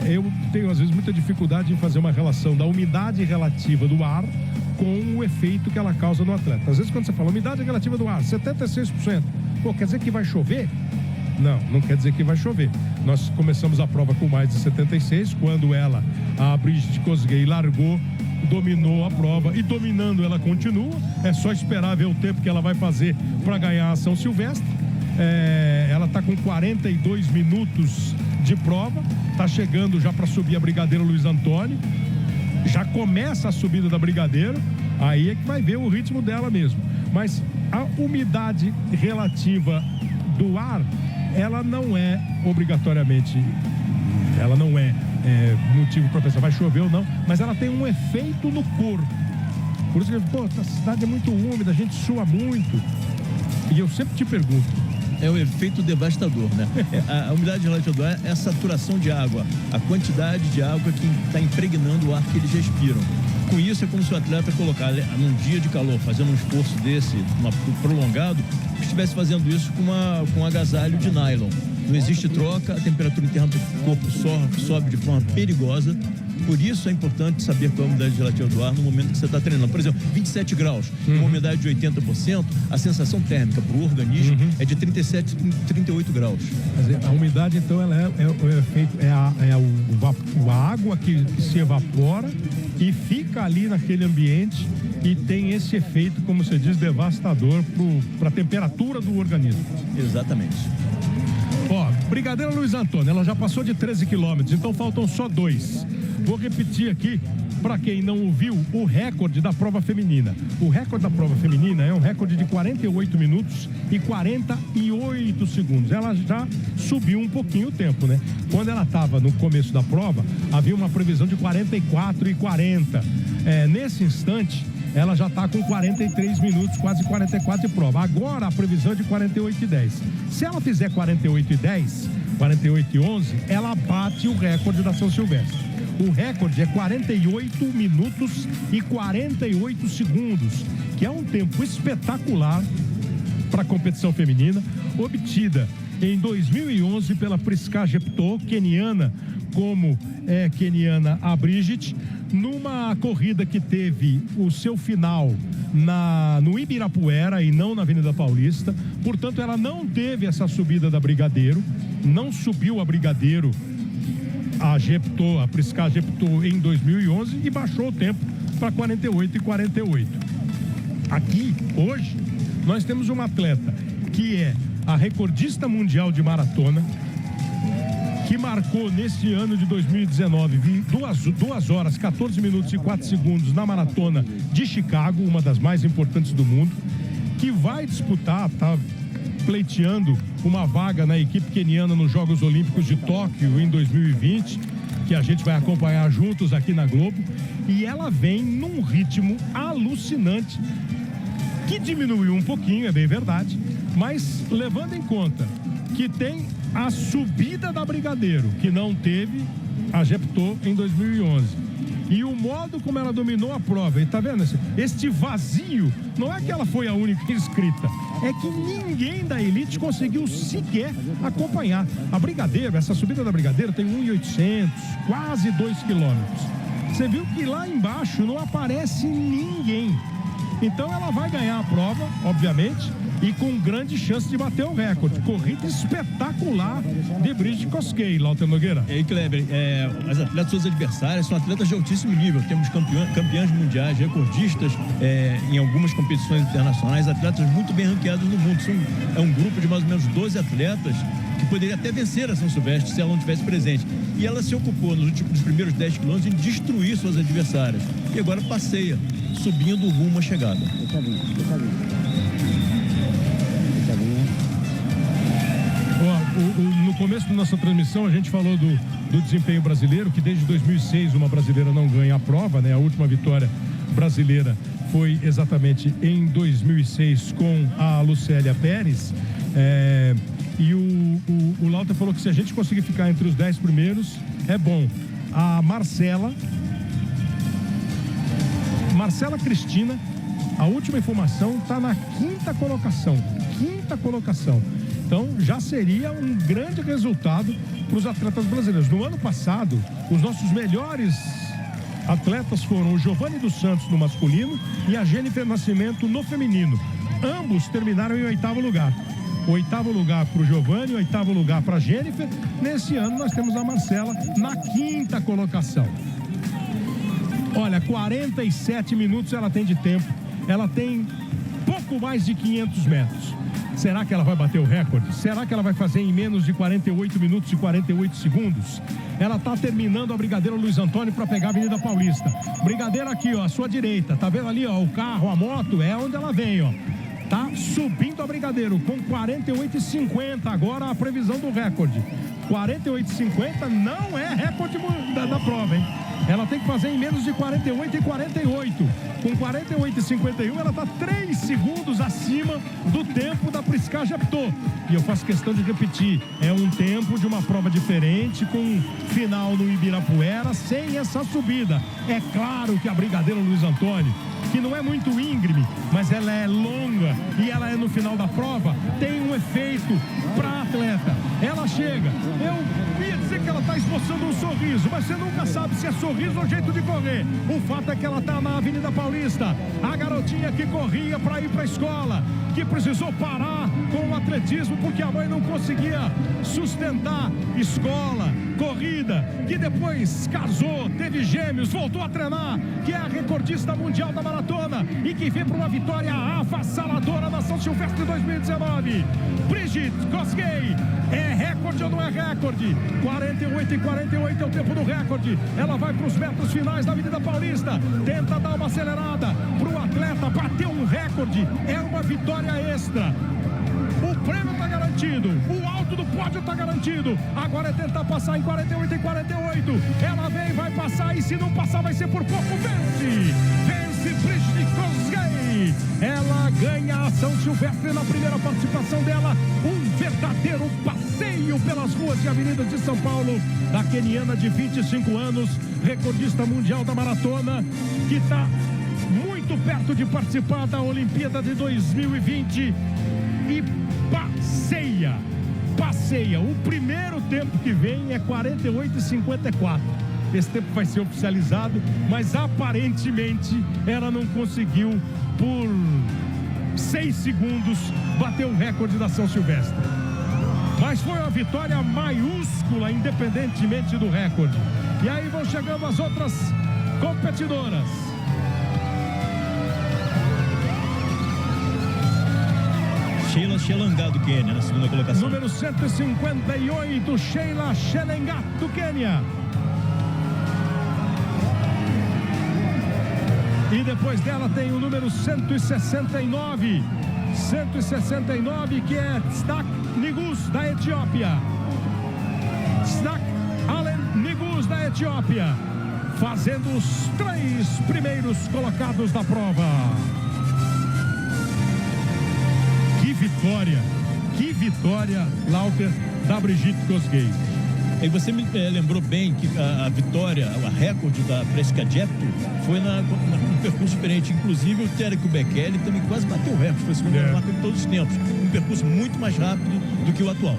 Eu tenho às vezes muita dificuldade em fazer uma relação da umidade relativa do ar com o efeito que ela causa no atleta. Às vezes quando você fala umidade relativa do ar, 76%, quer dizer que vai chover? Não quer dizer que vai chover. Nós começamos a prova com mais de 76, quando a Brigitte Kosgei largou, dominou a prova e dominando ela continua. É só esperar ver o tempo que ela vai fazer para ganhar a São Silvestre. Ela está com 42 minutos de prova, está chegando já para subir a Brigadeiro Luiz Antônio. Já começa a subida da Brigadeiro, aí é que vai ver o ritmo dela mesmo. Mas a umidade relativa do ar, ela não é obrigatoriamente, motivo para pensar vai chover ou não, mas ela tem um efeito no corpo. Por isso que, a cidade é muito úmida, a gente sua muito. E eu sempre te pergunto, é o efeito devastador, né? A umidade relativa do ar é a saturação de água, a quantidade de água que está impregnando o ar que eles respiram. Com isso, é como se o atleta colocar num dia de calor, fazendo um esforço desse, prolongado, estivesse fazendo isso com um agasalho de nylon. Não existe troca, a temperatura interna do corpo sobe de forma perigosa. Por isso é importante saber qual é a umidade relativa do ar no momento que você está treinando. Por exemplo, 27 graus, uma umidade de 80%, a sensação térmica para o organismo é de 37, 38 graus. A umidade, então, ela a água que se evapora e fica ali naquele ambiente e tem esse efeito, como você diz, devastador para a temperatura do organismo. Exatamente. Brigadeiro Luiz Antônio, ela já passou de 13 quilômetros, então faltam só 2. Vou repetir aqui, para quem não ouviu, o recorde da prova feminina. O recorde da prova feminina é um recorde de 48 minutos e 48 segundos. Ela já subiu um pouquinho o tempo, né? Quando ela estava no começo da prova, havia uma previsão de 44 e 40. Nesse instante, ela já está com 43 minutos, quase 44 de prova. Agora a previsão é de 48 e 10. Se ela fizer 48 e 10, 48 e 11, ela bate o recorde da São Silvestre. O recorde é 48 minutos e 48 segundos, que é um tempo espetacular para a competição feminina, obtida em 2011 pela Prisca Jeptô, queniana, como é queniana a Brigitte, numa corrida que teve o seu final no Ibirapuera e não na Avenida Paulista. Portanto, ela não teve essa subida da Brigadeiro, não subiu a Brigadeiro, a Prisca Jeptô em 2011 e baixou o tempo para 48:48. Aqui, hoje, nós temos uma atleta que é a recordista mundial de maratona, que marcou neste ano de 2019 2 horas, 14 minutos e 4 segundos na maratona de Chicago, uma das mais importantes do mundo, que vai disputar, tá pleiteando uma vaga na equipe queniana nos Jogos Olímpicos de Tóquio em 2020, que a gente vai acompanhar juntos aqui na Globo, e ela vem num ritmo alucinante, que diminuiu um pouquinho, é bem verdade, mas levando em conta que tem a subida da Brigadeiro, que não teve a Jeptô em 2011. E o modo como ela dominou a prova, e tá vendo? Este vazio, não é que ela foi a única inscrita, é que ninguém da elite conseguiu sequer acompanhar. A Brigadeiro, essa subida da Brigadeiro tem 1.800, quase 2 quilômetros. Você viu que lá embaixo não aparece ninguém. Então ela vai ganhar a prova, obviamente, e com grande chance de bater o recorde. Corrida espetacular de Brigitte Kosgei, Lauter Nogueira. E aí, Kleber, as atletas, suas adversárias, são atletas de altíssimo nível. Temos campeãs mundiais, recordistas em algumas competições internacionais, atletas muito bem ranqueados no mundo. É um grupo de mais ou menos 12 atletas que poderia até vencer a São Silvestre se ela não estivesse presente. E ela se ocupou nos primeiros 10 quilômetros em destruir suas adversárias. E agora passeia, subindo rumo à chegada. No começo da nossa transmissão a gente falou do desempenho brasileiro, que desde 2006 uma brasileira não ganha a prova, né? A última vitória brasileira foi exatamente em 2006 com a Lucélia Pérez, e o Lauter falou que se a gente conseguir ficar entre os 10 primeiros é bom. A Marcela Cristina, a última informação, está na quinta colocação. Então, já seria um grande resultado para os atletas brasileiros. No ano passado, os nossos melhores atletas foram o Giovanni dos Santos no masculino e a Jennifer Nascimento no feminino. Ambos terminaram em 8º lugar. 8º lugar para o Giovanni, 8º lugar para a Jennifer. Nesse ano, nós temos a Marcela na quinta colocação. Olha, 47 minutos ela tem de tempo. Ela tem pouco mais de 500 metros. Será que ela vai bater o recorde? Será que ela vai fazer em menos de 48 minutos e 48 segundos? Ela está terminando a Brigadeiro Luiz Antônio para pegar a Avenida Paulista. Brigadeiro aqui, ó, à sua direita. Tá vendo ali, ó, o carro, a moto? É onde ela vem, ó. Tá subindo a Brigadeiro com 48,50. Agora a previsão do recorde. 48,50 não é recorde da prova, hein? Ela tem que fazer em menos de 48 e 48. Com 48,51, ela está 3 segundos acima do tempo da Prisca Jeptô. E eu faço questão de repetir, é um tempo de uma prova diferente, com final no Ibirapuera, sem essa subida. É claro que a Brigadeiro Luiz Antônio, que não é muito íngreme, mas ela é longa e ela é no final da prova, tem um efeito para a atleta. Ela chega, eu ia dizer que ela está esboçando um sorriso, mas você nunca sabe se é sorriso ou jeito de correr. O fato é que ela está na Avenida Paulista, a garotinha que corria para ir para a escola, que precisou parar com o atletismo porque a mãe não conseguia sustentar escola, corrida, que depois casou, teve gêmeos, voltou a treinar, que é a recordista mundial da maratona e que vem para uma vitória avassaladora na São Silvestre 2019. Brigitte Kosgei, é recorde ou não é recorde? 48 e 48 é o tempo do recorde. Ela vai para os metros finais da Avenida Paulista, tenta dar uma acelerada para o atleta bater um recorde, é uma vitória extra. O prêmio está garantido, o alto do pódio está garantido. Agora é tentar passar em 48 e 48. Ela vem, vai passar, e se não passar vai ser por pouco. Vence Brigitte Kosgei. Ela ganha a São Silvestre na primeira participação dela. Um verdadeiro passeio pelas ruas e avenidas de São Paulo, da queniana de 25 anos, recordista mundial da maratona, que está muito perto de participar da Olimpíada de 2020 e passeia passeia. O primeiro tempo que vem é 48,54. Esse tempo vai ser oficializado, mas aparentemente ela não conseguiu por 6 segundos bater o recorde da São Silvestre. Mas foi uma vitória maiúscula, independentemente do recorde. E aí vão chegando as outras competidoras. Sheila Shelangá do Quênia, na segunda colocação. Número 158, Sheila Shelangá do Quênia. E depois dela tem o número 169. 169, que é Tzdak Nigus, da Etiópia. Tzdak Allen Nigus, da Etiópia. Fazendo os 3 primeiros colocados da prova. Que vitória, Lauter, da Brigitte Kosgei. E você me lembrou bem que a vitória, a recorde da Presca Jepto foi num percurso diferente. Inclusive o Terek Bekele também quase bateu o recorde, foi a segunda marca de todos os tempos. Um percurso muito mais rápido do que o atual.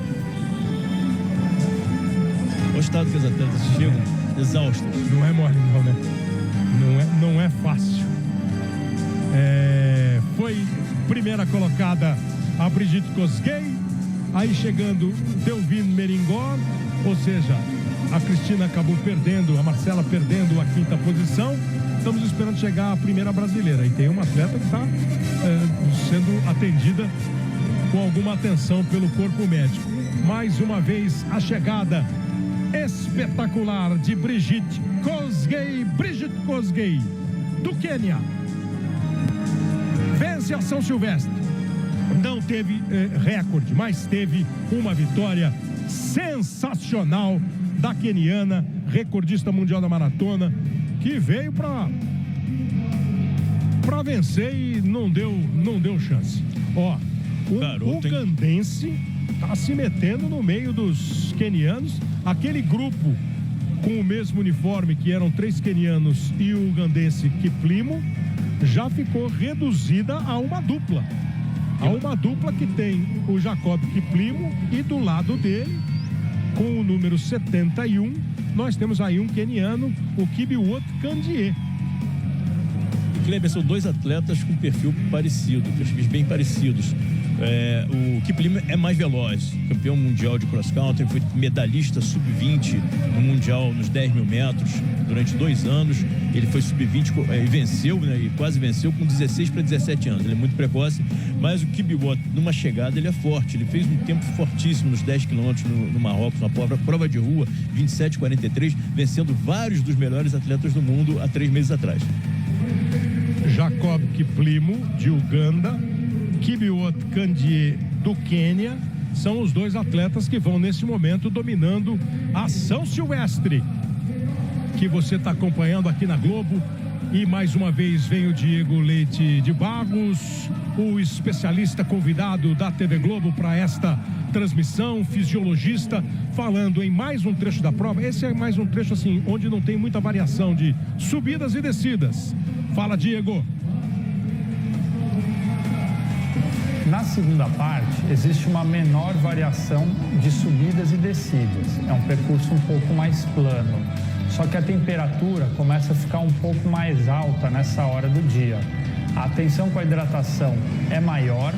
Olha o estado que as atletas chegam exaustas. Não é mole não, né? Não é fácil. Foi primeira colocada a Brigitte Kosgei, aí chegando Delvin Meringor, ou seja, a Cristina acabou perdendo, a Marcela perdendo a 5ª posição. Estamos esperando chegar a primeira brasileira. E tem uma atleta que está sendo atendida com alguma atenção pelo corpo médico. Mais uma vez a chegada espetacular de Brigitte Kosgei, do Quênia. Vence a São Silvestre. Não teve recorde, mas teve uma vitória sensacional da queniana, recordista mundial da maratona, que veio para vencer e não deu chance. Ó, o ugandense tá se metendo no meio dos quenianos. Aquele grupo com o mesmo uniforme, que eram 3 quenianos e o ugandense Kiplimo, já ficou reduzida a uma dupla. Há uma dupla que tem o Jacob Kiplimo e do lado dele, com o número 71, nós temos aí um queniano, o Kibiwot Kandie. E Kleber, são 2 atletas com perfil parecido, perfis bem parecidos. O Kiplimo é mais veloz, campeão mundial de cross country, foi medalhista sub-20 no mundial nos 10 mil metros durante 2 anos. Ele foi sub-20 e venceu, né, e quase venceu com 16 para 17 anos. Ele é muito precoce, mas o Kibiwot, numa chegada, ele é forte. Ele fez um tempo fortíssimo nos 10 quilômetros no Marrocos, uma prova de rua, 27,43, vencendo vários dos melhores atletas do mundo há 3 meses atrás. Jacob Kiplimo, de Uganda, Kibiwot Kandie, do Quênia, são os 2 atletas que vão nesse momento dominando a São Silvestre, que você está acompanhando aqui na Globo. E mais uma vez vem o Diego Leite de Barros, o especialista convidado da TV Globo para esta transmissão, fisiologista, falando em mais um trecho da prova. Esse é mais um trecho assim, onde não tem muita variação de subidas e descidas. Fala, Diego. Na segunda parte, existe uma menor variação de subidas e descidas. É um percurso um pouco mais plano. Só que a temperatura começa a ficar um pouco mais alta nessa hora do dia. A atenção com a hidratação é maior,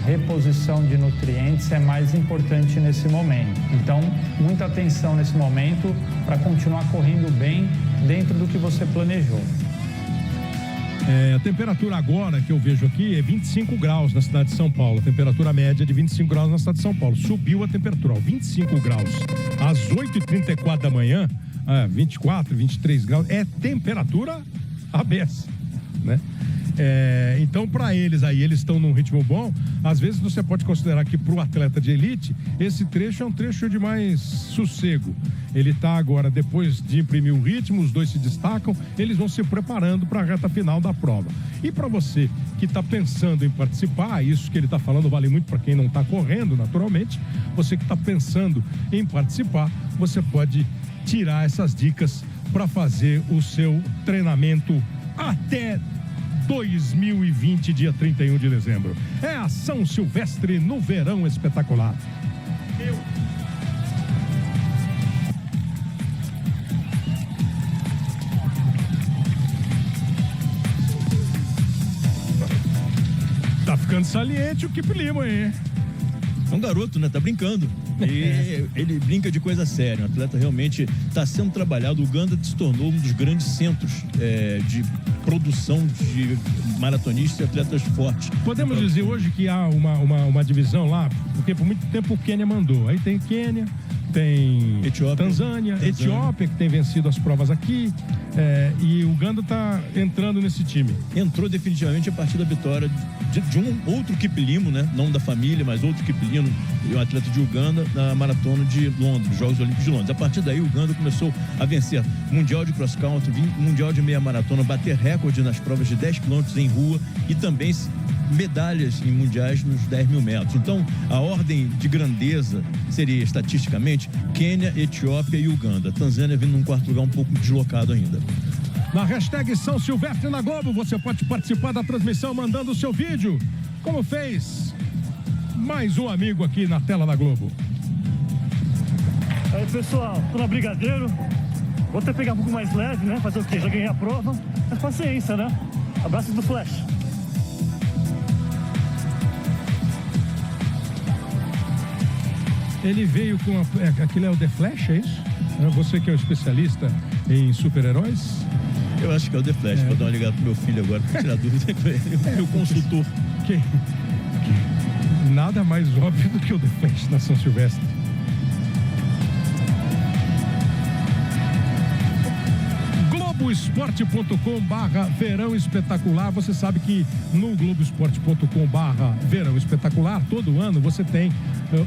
reposição de nutrientes é mais importante nesse momento. Então, muita atenção nesse momento para continuar correndo bem dentro do que você planejou. A temperatura agora que eu vejo aqui é 25 graus na cidade de São Paulo. A temperatura média é de 25 graus na cidade de São Paulo. Subiu a temperatura, 25 graus. Às 8h34 da manhã, 24, 23 graus, é temperatura aberta, né? Então, para eles aí, eles estão num ritmo bom. Às vezes você pode considerar que para o atleta de elite, esse trecho é um trecho de mais sossego. Ele está agora, depois de imprimir o ritmo, os 2 se destacam, eles vão se preparando para a reta final da prova. E para você que está pensando em participar, isso que ele está falando vale muito para quem não está correndo, naturalmente. Você que está pensando em participar, você pode tirar essas dicas para fazer o seu treinamento até 2020, dia 31 de dezembro. É a São Silvestre no verão espetacular. Tá ficando saliente o Kiplimo aí. É um garoto, né? Tá brincando. E ele brinca de coisa séria. O atleta realmente está sendo trabalhado. O Uganda se tornou um dos grandes centros de produção de maratonistas e atletas fortes. Podemos dizer hoje que há uma divisão lá, porque por muito tempo o Quênia mandou. Aí tem Quênia, tem Tanzânia, Etiópia, que tem vencido as provas aqui. E o Uganda está entrando nesse time. Entrou definitivamente a partir da vitória de um outro Kiplimo, né? Não da família, mas outro Kiplimo, um atleta de Uganda, na maratona de Londres, Jogos Olímpicos de Londres. A partir daí, o Uganda começou a vencer Mundial de Cross Country, Mundial de Meia Maratona, bater recorde nas provas de 10 km em rua e também medalhas em mundiais nos 10 mil metros. Então, a ordem de grandeza seria, estatisticamente, Quênia, Etiópia e Uganda. Tanzânia vindo num quarto lugar um pouco deslocado ainda. Na hashtag São Silvestre na Globo, você pode participar da transmissão mandando o seu vídeo, como fez mais um amigo aqui na tela da Globo. Aí, pessoal, tô na Brigadeiro. Vou até pegar um pouco mais leve, né? Fazer o quê? Já ganhei a prova. Mas paciência, né? Abraços do Flash. Ele veio com aquele é o The Flash, é isso? Você que é o especialista em super-heróis? Eu acho que é o The Flash. Vou dar uma ligada pro meu filho agora para tirar dúvida com ele. Meu consultor. Nada mais óbvio do que o The Flash na São Silvestre. Globoesporte.com/verão espetacular. Você sabe que no Globoesporte.com/verão espetacular, todo ano você tem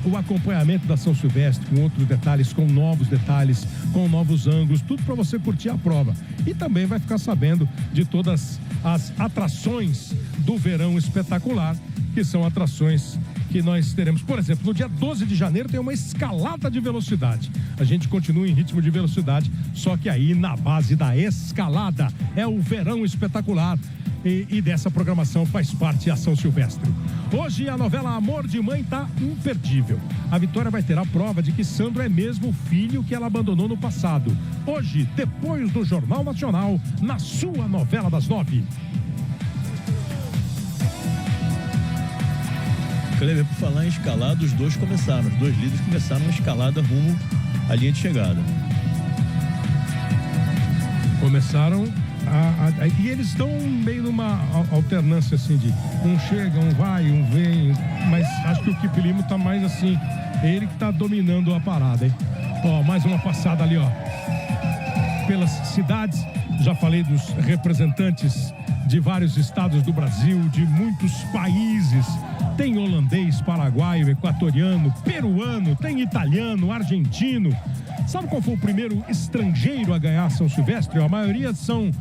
o acompanhamento da São Silvestre com outros detalhes, com novos detalhes, com novos ângulos, tudo para você curtir a prova. E também vai ficar sabendo de todas as atrações do verão espetacular, que são atrações que nós teremos. Por exemplo, no dia 12 de janeiro tem uma escalada de velocidade. A gente continua em ritmo de velocidade, só que aí na base da escalada. É o verão espetacular e dessa programação faz parte a São Silvestre. Hoje a novela Amor de Mãe tá imperdível. A Vitória vai ter a prova de que Sandro é mesmo o filho que ela abandonou no passado. Hoje, depois do Jornal Nacional, na sua novela das 9. Kleber, por falar em escalada, os dois líderes começaram uma escalada rumo à linha de chegada. Começaram e eles estão meio numa alternância assim de um chega, um vai, um vem, mas acho que o Kiplimo tá mais assim, ele que tá dominando a parada, hein? Ó, mais uma passada ali, ó, pelas cidades. Já falei dos representantes de vários estados do Brasil, de muitos países. Tem holandês, paraguaio, equatoriano, peruano, tem italiano, argentino. Sabe qual foi o primeiro estrangeiro a ganhar São Silvestre? A maioria são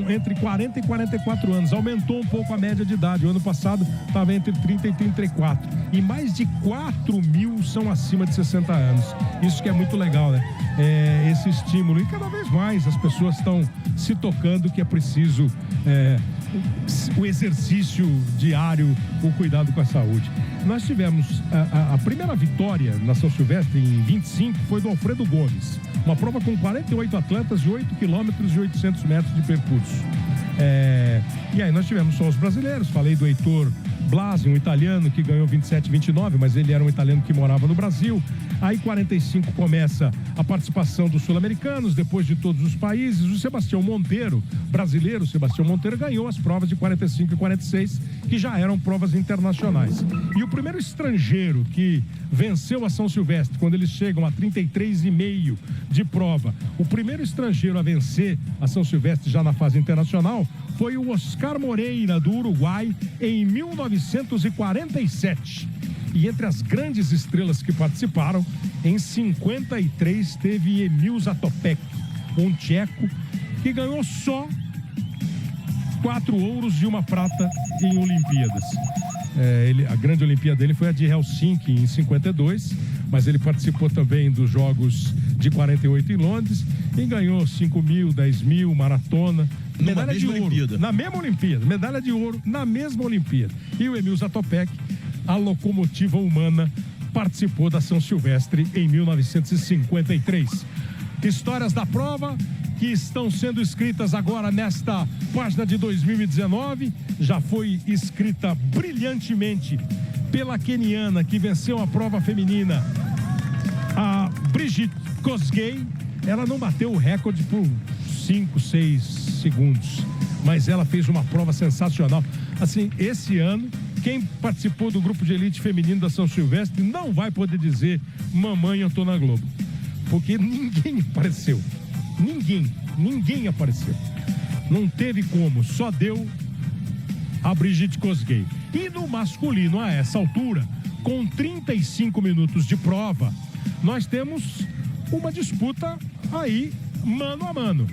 entre 40 e 44 anos. Aumentou um pouco a média de idade. O ano passado estava entre 30 e 34. E mais de 4 mil são acima de 60 anos. Isso que é muito legal, né? Esse estímulo. E cada vez mais as pessoas estão se tocando que é preciso o exercício diário, o cuidado com a saúde. Nós tivemos a primeira vitória na São Silvestre em 25 foi do Alfredo Gomes, uma prova com 48 atletas de 8 quilômetros e 800 metros de percurso. E aí nós tivemos só os brasileiros. Falei do Heitor Blasi, um italiano que ganhou 27,29, mas ele era um italiano que morava no Brasil. Aí 45 começa a participação dos sul-americanos, depois de todos os países. O Sebastião Monteiro, brasileiro, Sebastião Monteiro, ganhou as provas de 45 e 46, que já eram provas internacionais. E o primeiro estrangeiro que venceu a São Silvestre, quando eles chegam a 33,5 de prova, o primeiro estrangeiro a vencer a São Silvestre já na fase internacional foi o Oscar Moreira, do Uruguai, em 1947. E entre as grandes estrelas que participaram, em 53 teve Emil Zatopek, um tcheco que ganhou só 4 ouros e 1 prata em Olimpíadas. A grande Olimpíada dele foi a de Helsinki em 52, mas ele participou também dos Jogos de 48 em Londres e ganhou 5 mil, 10 mil, maratona, medalha de ouro na mesma Olimpíada, medalha de ouro na mesma Olimpíada. E o Emil Zatopek, a locomotiva humana participou da São Silvestre em 1953. Histórias da prova que estão sendo escritas agora nesta página de 2019. Já foi escrita brilhantemente pela queniana que venceu a prova feminina, a Brigitte Kosgei. Ela não bateu o recorde por 5, 6 segundos, mas ela fez uma prova sensacional. Assim, esse ano, quem participou do grupo de elite feminino da São Silvestre não vai poder dizer: mamãe, eu tô na Globo. Porque ninguém apareceu. Ninguém apareceu. Não teve como, só deu a Brigitte Kosgei. E no masculino, a essa altura, com 35 minutos de prova, nós temos uma disputa aí, mano a mano.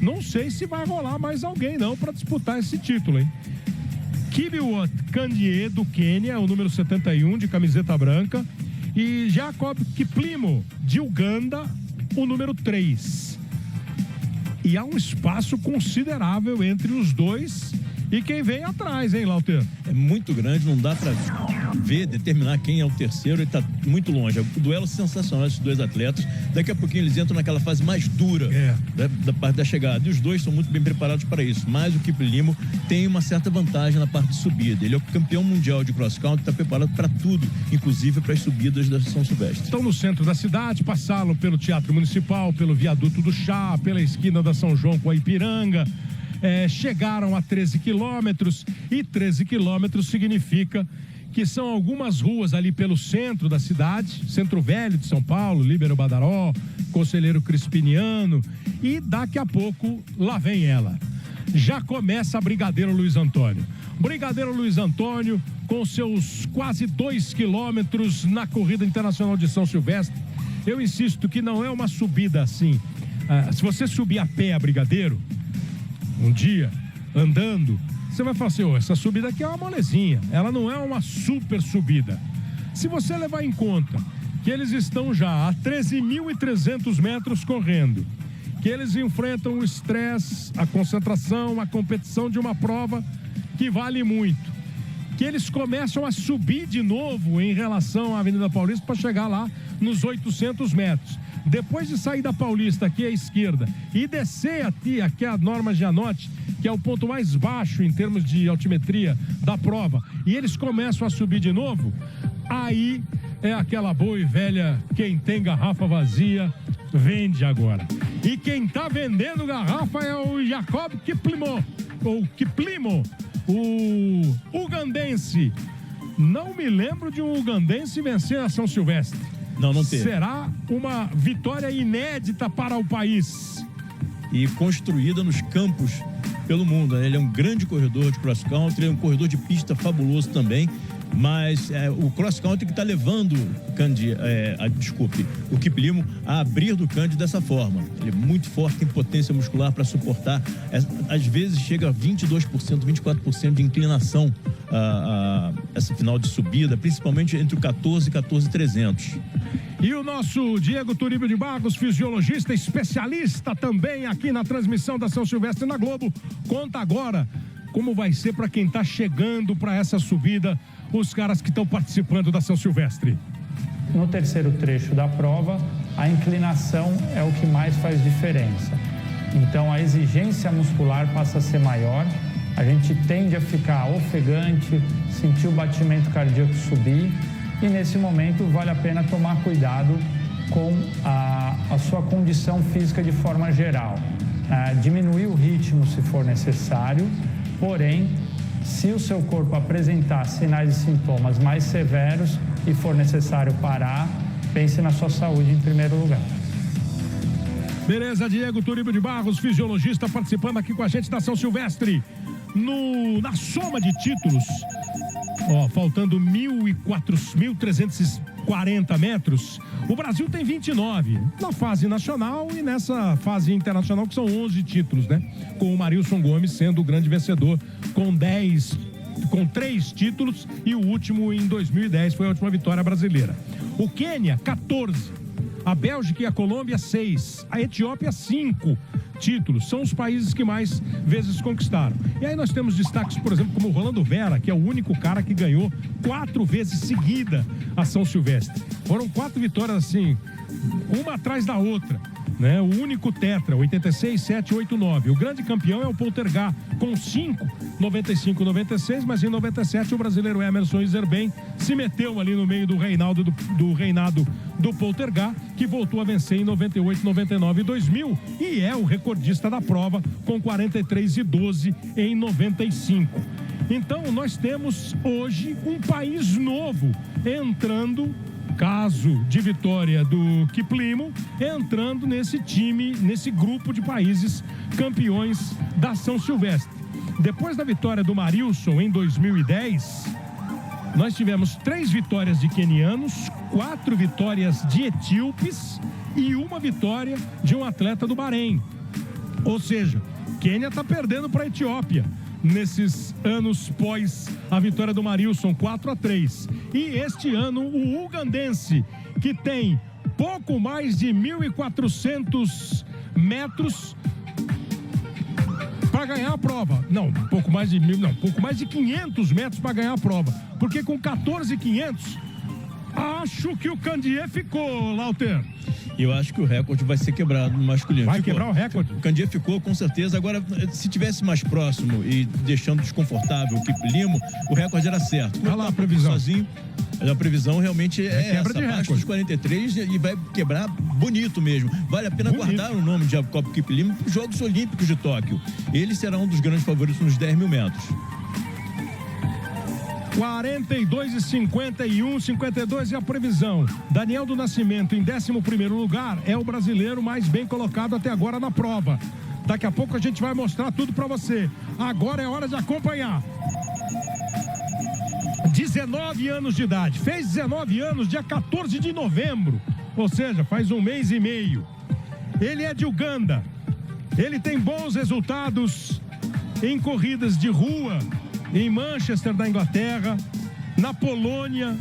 Não sei se vai rolar mais alguém não para disputar esse título, hein? Kibiwot Kandie, do Quênia, o número 71, de camiseta branca, e Jacob Kiplimo, de Uganda, o número 3. E há um espaço considerável entre os dois e quem vem atrás, hein, Lauter? É muito grande, não dá pra ver, determinar quem é o terceiro, ele tá muito longe. O duelo sensacional desses dois atletas. Daqui a pouquinho eles entram naquela fase mais dura da parte da chegada. E os dois são muito bem preparados para isso. Mas o Kiplimo tem uma certa vantagem na parte de subida. Ele é o campeão mundial de cross country, está preparado para tudo, inclusive para as subidas da São Silvestre. Estão no centro da cidade, passaram pelo Teatro Municipal, pelo Viaduto do Chá, pela esquina da São João com a Ipiranga. Chegaram a 13 quilômetros, e 13 quilômetros significa que são algumas ruas ali pelo centro da cidade, Centro Velho de São Paulo, Líbero Badaró, Conselheiro Crispiniano, e daqui a pouco lá vem ela. Já começa a Brigadeiro Luiz Antônio. Brigadeiro Luiz Antônio com seus quase 2 quilômetros na Corrida Internacional de São Silvestre. Eu insisto que não é uma subida assim. Se você subir a pé a Brigadeiro, um dia, andando, você vai falar assim: essa subida aqui é uma molezinha, ela não é uma super subida. Se você levar em conta que eles estão já a 13.300 metros correndo, que eles enfrentam o estresse, a concentração, a competição de uma prova que vale muito, que eles começam a subir de novo em relação à Avenida Paulista para chegar lá nos 800 metros. Depois de sair da Paulista, aqui à esquerda, e descer aqui a Norma Gianotti, que é o ponto mais baixo em termos de altimetria da prova, e eles começam a subir de novo, aí é aquela boa e velha: quem tem garrafa vazia, vende agora. E quem tá vendendo garrafa é o Jacob Kiplimo, ou Kiplimo, o ugandense. Não me lembro de um ugandense vencer a São Silvestre. Não teve. Será uma vitória inédita para o país. E construída nos campos pelo mundo. Ele é um grande corredor de cross country, ele é um corredor de pista fabuloso também. Mas o cross country que está levando o Kiplimo a abrir do Candy dessa forma. Ele é muito forte, tem potência muscular para suportar. Às vezes chega a 22%, 24% de inclinação essa final de subida, principalmente entre o 14 e 14.300. E o nosso Diego Turíbio de Barros, fisiologista, especialista também aqui na transmissão da São Silvestre na Globo, conta agora como vai ser para quem está chegando para essa subida, os caras que estão participando da São Silvestre. No terceiro trecho da prova, a inclinação é o que mais faz diferença. Então, a exigência muscular passa a ser maior, a gente tende a ficar ofegante, sentir o batimento cardíaco subir, e nesse momento vale a pena tomar cuidado com a sua condição física de forma geral. Diminuir o ritmo se for necessário, porém, se o seu corpo apresentar sinais e sintomas mais severos e for necessário parar, pense na sua saúde em primeiro lugar. Beleza, Diego Turíbio de Barros, fisiologista, participando aqui com a gente da São Silvestre. Na soma de títulos, faltando 1.340 metros, o Brasil tem 29 na fase nacional e nessa fase internacional, que são 11 títulos, né? Com o Marilson Gomes sendo o grande vencedor com 3 títulos, e o último em 2010 foi a última vitória brasileira. O Quênia, 14. A Bélgica e a Colômbia, 6. A Etiópia, 5. títulos. São os países que mais vezes conquistaram. E aí nós temos destaques, por exemplo, como o Rolando Vera, que é o único cara que ganhou 4 vezes seguida a São Silvestre. Foram 4 vitórias assim, uma atrás da outra, né? O único tetra, 86, 7, 8, 9. O grande campeão é o Poltergar, com 5, 95, 96, mas em 97 o brasileiro Emerson Iserben se meteu ali no meio do reinado do Poltergar, que voltou a vencer em 98, 99 e 2000 e é o recordista da prova com 43 e 12 em 95. Então nós temos hoje um país novo entrando, caso de vitória do Kiplimo, entrando nesse time, nesse grupo de países campeões da São Silvestre. Depois da vitória do Marilson em 2010, nós tivemos 3 vitórias de quenianos, 4 vitórias de etíopes e 1 vitória de um atleta do Bahrein. Ou seja, Quênia está perdendo para a Etiópia nesses anos pós a vitória do Marilson, 4-3. E este ano o ugandense, que tem pouco mais de 1.400 metros para ganhar a prova. Pouco mais de 500 metros para ganhar a prova. Porque com 14.500, acho que o Candiê ficou, Lauter. Eu acho que o recorde vai ser quebrado no masculino. Vai quebrar o recorde? O Candiê ficou, com certeza. Agora, se tivesse mais próximo e deixando desconfortável o Kiplimo, o recorde era certo. Olha lá a previsão. Sozinho, a previsão realmente é quebra essa, de abaixo dos 43, e vai quebrar bonito mesmo. Vale a pena guardar o nome de Jacob Kiplimo para os Jogos Olímpicos de Tóquio. Ele será um dos grandes favoritos nos 10 mil metros. 42 e 51, 52 é a previsão. Daniel do Nascimento em 11º lugar é o brasileiro mais bem colocado até agora na prova. Daqui a pouco a gente vai mostrar tudo para você. Agora é hora de acompanhar. 19 anos de idade, fez 19 anos dia 14 de novembro, ou seja, faz 1 mês e meio. Ele é de Uganda, ele tem bons resultados em corridas de rua, em Manchester, da Inglaterra, na Polônia,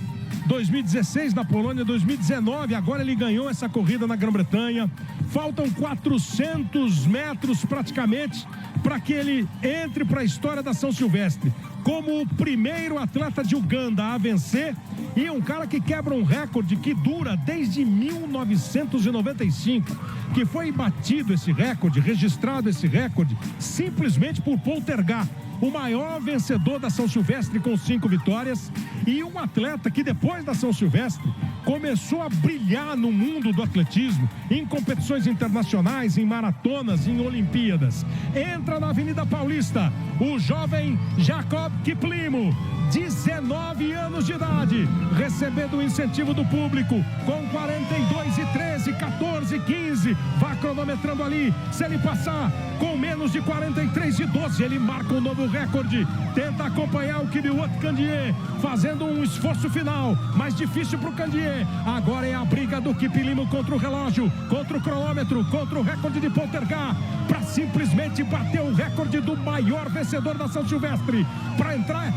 2016 na Polônia, 2019, agora ele ganhou essa corrida na Grã-Bretanha. Faltam 400 metros praticamente para que ele entre para a história da São Silvestre como o primeiro atleta de Uganda a vencer, e um cara que quebra um recorde que dura desde 1995, que foi batido esse recorde, registrado esse recorde, simplesmente por Poltergar, o maior vencedor da São Silvestre com 5 vitórias, e um atleta que depois da São Silvestre começou a brilhar no mundo do atletismo, em competições internacionais, em maratonas, em Olimpíadas. Entra na Avenida Paulista o jovem Jacob Kiplimo, 19 anos de idade, recebendo o incentivo do público, com 42 e 13, 14 e 15, vai cronometrando ali. Se ele passar com menos de 43 e 12, ele marca um novo recorde. Tenta acompanhar o Kibiwot Candiê, fazendo um esforço final, mais difícil para o Candiê. Agora é a briga do Kiplimo contra o relógio, contra o cronômetro, contra o recorde de Poltergar, para simplesmente bater o recorde do maior vencedor da São Silvestre, para entrar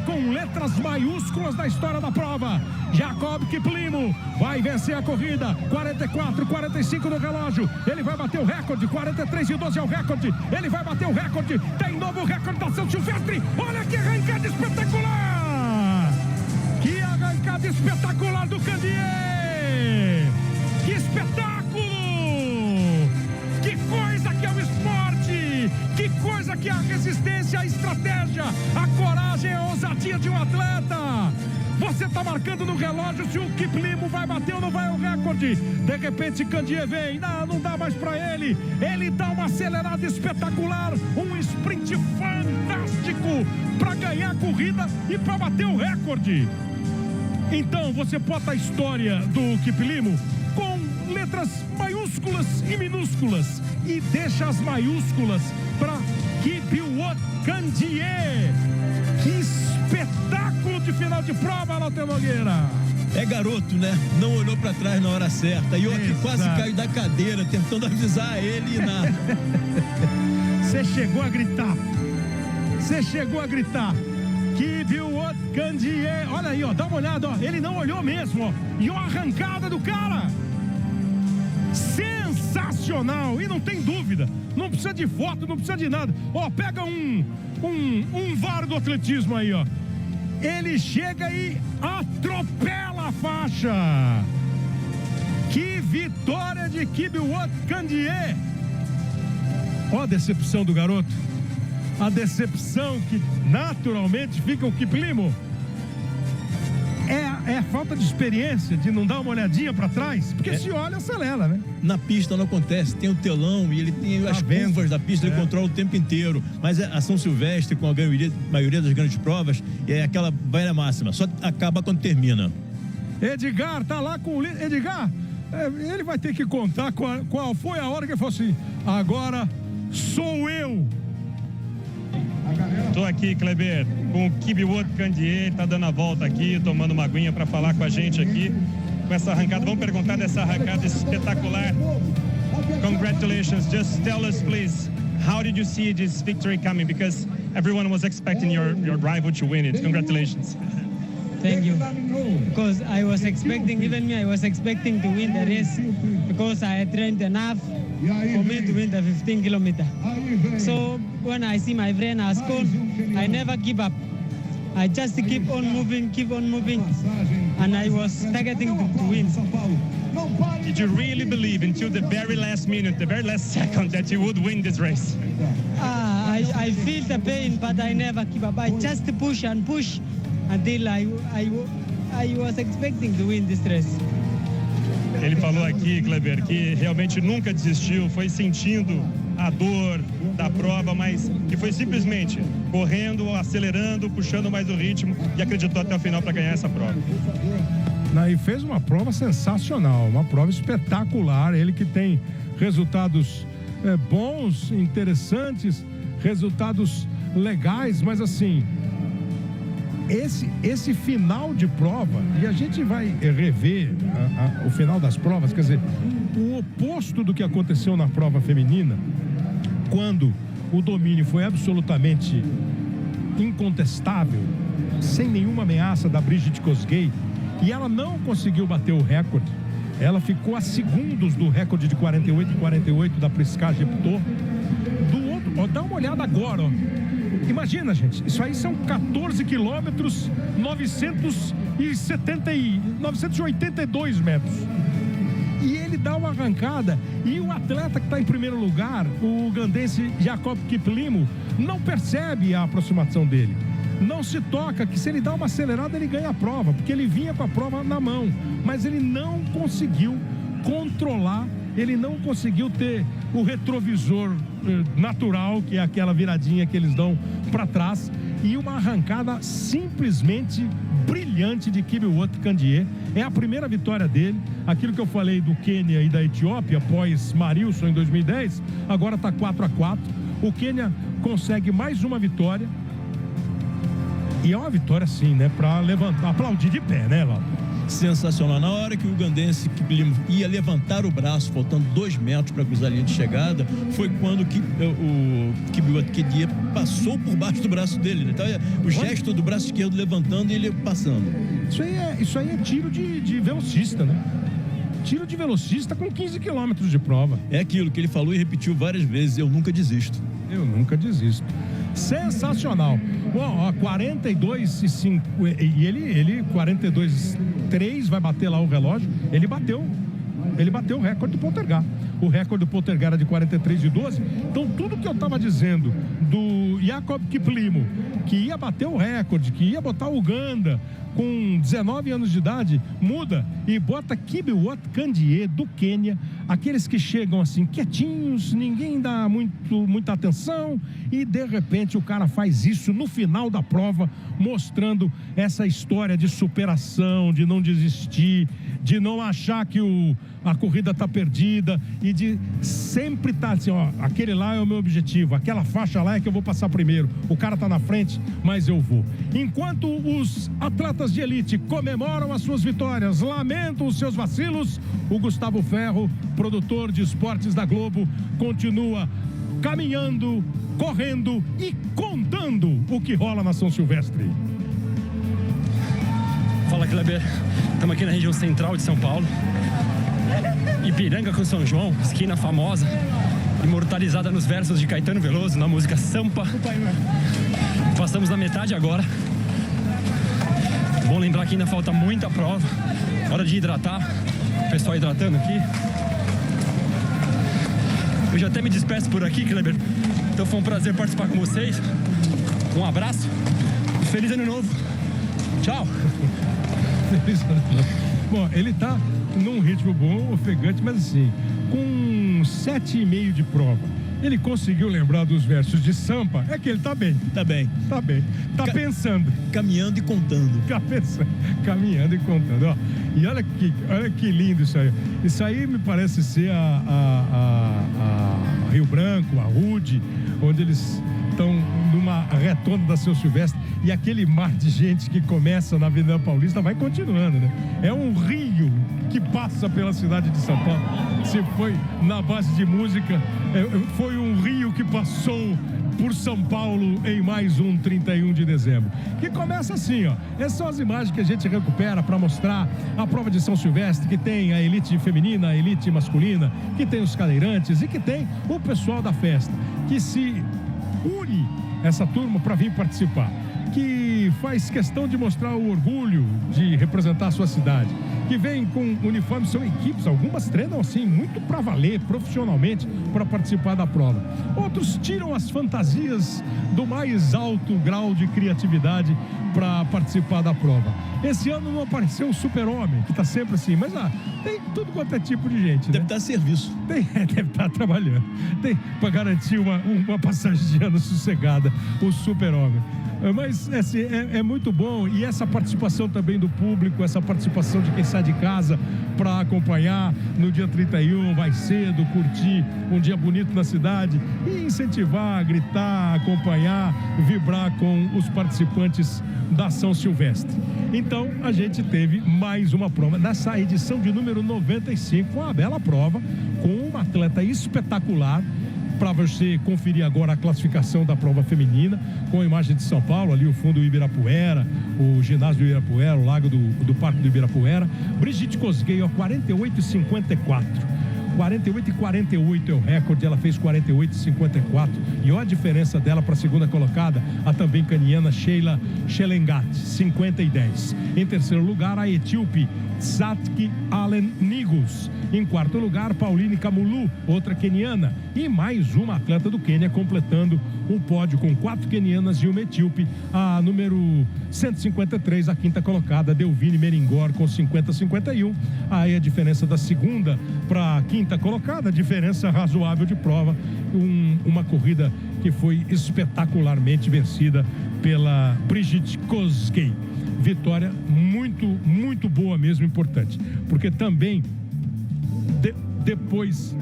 com letras maiúsculas da história da prova. Jacob Kiplimo vai vencer a corrida, 44, 45 no relógio, ele vai bater o recorde, 43 e 12 é o recorde, ele vai bater o recorde, tem novo recorde da São Silvestre. Olha que arrancada espetacular! Que arrancada espetacular do Candiê! Que espetáculo! Que coisa que é o esporte! Que coisa que é a resistência, a estratégia, a coragem, a ousadia de um atleta! Você está marcando no relógio se o Kiplimo vai bater ou não vai o recorde. De repente Candiê vem, não dá mais para ele. Ele dá uma acelerada espetacular, um sprint fantástico para ganhar a corrida e para bater o recorde. Então você bota a história do Kiplimo com letras maiúsculas e minúsculas e deixa as maiúsculas para Kibiwot Candiê. Que espetáculo de final de prova, Lauter Nogueira. É garoto, né? Não olhou pra trás na hora certa. E eu aqui quase caio da cadeira, tentando avisar ele e nada. Você chegou a gritar. Kibiwot Candiê. Olha aí, ó, dá uma olhada, ó. Ele não olhou mesmo, ó. E a arrancada do cara. Sensacional! sensacional, e não tem dúvida, não precisa de foto, não precisa de nada. Ó, pega um VAR do atletismo aí, ó. Ele chega e atropela a faixa. Que vitória de Kibiwot Kandie. Ó a decepção do garoto. A decepção que naturalmente fica o Kiplimo. É a falta de experiência, de não dar uma olhadinha pra trás, porque se olha, acelera, né? Na pista não acontece, tem o telão e ele tem as curvas da pista, ele controla o tempo inteiro. Mas a São Silvestre, com a maioria das grandes provas, é aquela velha máxima, só acaba quando termina. Edgar tá lá com o líder. Edgar, ele vai ter que contar qual foi a hora que ele falou assim: agora sou eu. Tô aqui, Kleber, com o Kibiwot Kandie, tá dando a volta aqui, tomando uma aguinha para falar com a gente aqui, com essa arrancada. Vamos perguntar dessa arrancada espetacular. Congratulations. Just tell us, please, how did you see this victory coming? Because everyone was expecting your rival to win it. Congratulations. Thank you. Because I was expecting to win the race because I had trained enough for me to win the 15 kilometer. So when I see my friend Ascon, I never give up. I just keep on moving, and I was targeting to win. Did you really believe until the very last minute, the very last second, that you would win this race? I feel the pain, but I never give up. I just push and push until I was expecting to win this race. Ele falou aqui, Kleber, que realmente nunca desistiu, foi sentindo a dor da prova, mas que foi simplesmente correndo, acelerando, puxando mais o ritmo e acreditou até o final para ganhar essa prova. E fez uma prova sensacional, uma prova espetacular. Ele que tem resultados bons, interessantes, resultados legais, mas assim, esse final de prova, e a gente vai rever o final das provas, quer dizer, o oposto do que aconteceu na prova feminina, quando o domínio foi absolutamente incontestável, sem nenhuma ameaça da Brigitte Kosgei, e ela não conseguiu bater o recorde. Ela ficou a segundos do recorde de 48,48 da Prisca Geptor. Do outro, ó, dá uma olhada agora, ó. Imagina, gente, isso aí são 14 quilômetros, 982 metros. E ele dá uma arrancada, e o atleta que está em primeiro lugar, o ugandense Jacob Kiplimo, não percebe a aproximação dele. Não se toca que se ele dá uma acelerada, ele ganha a prova, porque ele vinha com a prova na mão, mas ele não conseguiu controlar, ele não conseguiu ter o retrovisor natural, que é aquela viradinha que eles dão para trás, e uma arrancada simplesmente brilhante de Kibiwot Kandie. É a primeira vitória dele. Aquilo que eu falei do Quênia e da Etiópia após Marilson em 2010, agora está 4-4. O Quênia consegue mais uma vitória, e é uma vitória sim, né, para levantar, aplaudir de pé, né, Laura? Sensacional. Na hora que o ugandense ia levantar o braço, faltando 2 metros para cruzar a linha de chegada, foi quando o Kibiwot Kandie passou por baixo do braço dele, né? Então, o gesto do braço esquerdo levantando e ele passando. Isso aí é tiro de velocista, né? Tiro de velocista com 15 quilômetros de prova. É aquilo que ele falou e repetiu várias vezes: eu nunca desisto. Eu nunca desisto. Sensacional. Bom, 42,5 e ele 42,3 vai bater lá o relógio. Ele bateu o recorde do Poltergar. O recorde do Poltergar era de 43,12. Então tudo que eu estava dizendo do Jacob Kiplimo, que ia bater o recorde, que ia botar o Uganda com 19 anos de idade, muda e bota Kibiwot Kandie do Quênia, aqueles que chegam assim quietinhos, ninguém dá muita atenção, e de repente o cara faz isso no final da prova, mostrando essa história de superação, de não desistir, de não achar que a corrida está perdida, e de sempre estar assim, ó, aquele lá é o meu objetivo, aquela faixa lá é que eu vou passar primeiro, o cara está na frente, mas eu vou. Enquanto os atletas de elite comemoram as suas vitórias, lamentam os seus vacilos, o Gustavo Ferro, produtor de esportes da Globo, continua caminhando, correndo e contando o que rola na São Silvestre. Fala, Kleber. Estamos aqui na região central de São Paulo. Ipiranga com São João, esquina famosa, imortalizada nos versos de Caetano Veloso, na música Sampa. Passamos na metade agora. Bom lembrar que ainda falta muita prova. Hora de hidratar. O pessoal hidratando aqui. Eu já até me despeço por aqui, Kleber. Então foi um prazer participar com vocês. Um abraço. Feliz Ano Novo. Tchau. Feliz Ano Novo. Bom, ele tá num ritmo bom, ofegante, mas assim, com 7,5 de prova. Ele conseguiu lembrar dos versos de Sampa, é que ele tá bem. Tá bem. Tá bem. Tá pensando. Caminhando e contando. Tá pensando. Caminhando e contando. Ó, e olha que lindo isso aí. Isso aí me parece ser a Rio Branco, a Rude, onde eles estão numa retona da São Silvestre, e aquele mar de gente que começa na Avenida Paulista vai continuando, né? É um rio que passa pela cidade de São Paulo. Se foi na base de música, foi um rio que passou por São Paulo em mais um 31 de dezembro. Que começa assim, ó. Essas são as imagens que a gente recupera para mostrar a prova de São Silvestre, que tem a elite feminina, a elite masculina, que tem os cadeirantes e que tem o pessoal da festa, que se une essa turma para vir participar, que faz questão de mostrar o orgulho de representar a sua cidade, que vem com uniformes, são equipes, algumas treinam assim muito para valer, profissionalmente, para participar da prova. Outros tiram as fantasias do mais alto grau de criatividade para participar da prova. Esse ano não apareceu o Super-Homem, que está sempre assim, mas tem tudo quanto é tipo de gente. Deve estar a serviço. Deve estar trabalhando. Tem para garantir uma passagem de ano sossegada, o Super-Homem. Mas assim, é muito bom, e essa participação também do público, essa participação de quem sai de casa para acompanhar no dia 31, vai cedo, curtir um dia bonito na cidade e incentivar, gritar, acompanhar, vibrar com os participantes da São Silvestre. Então a gente teve mais uma prova nessa edição de número 95, uma bela prova com uma atleta espetacular. Para você conferir agora a classificação da prova feminina, com a imagem de São Paulo, ali o fundo do Ibirapuera, o ginásio do Ibirapuera, o lago do Parque do Ibirapuera. Brigitte Kosgei, 48,54. 48,48 é o recorde, ela fez 48,54. E olha a diferença dela para a segunda colocada, a também caniana Sheila Shelengat, 50,10. Em terceiro lugar, a etíope Tsatki Allen Nigus. Em quarto lugar, Pauline Kamulu, outra queniana. E mais uma atleta do Quênia completando o pódio com 4 quenianas e uma etíope. A número 153, a quinta colocada, Delvine Meringor, com 50,51. Aí a diferença da segunda para a quinta colocada, diferença razoável de prova. Uma corrida que foi espetacularmente vencida pela Brigitte Kosgei. Vitória muito, muito boa mesmo, importante. Porque também, depois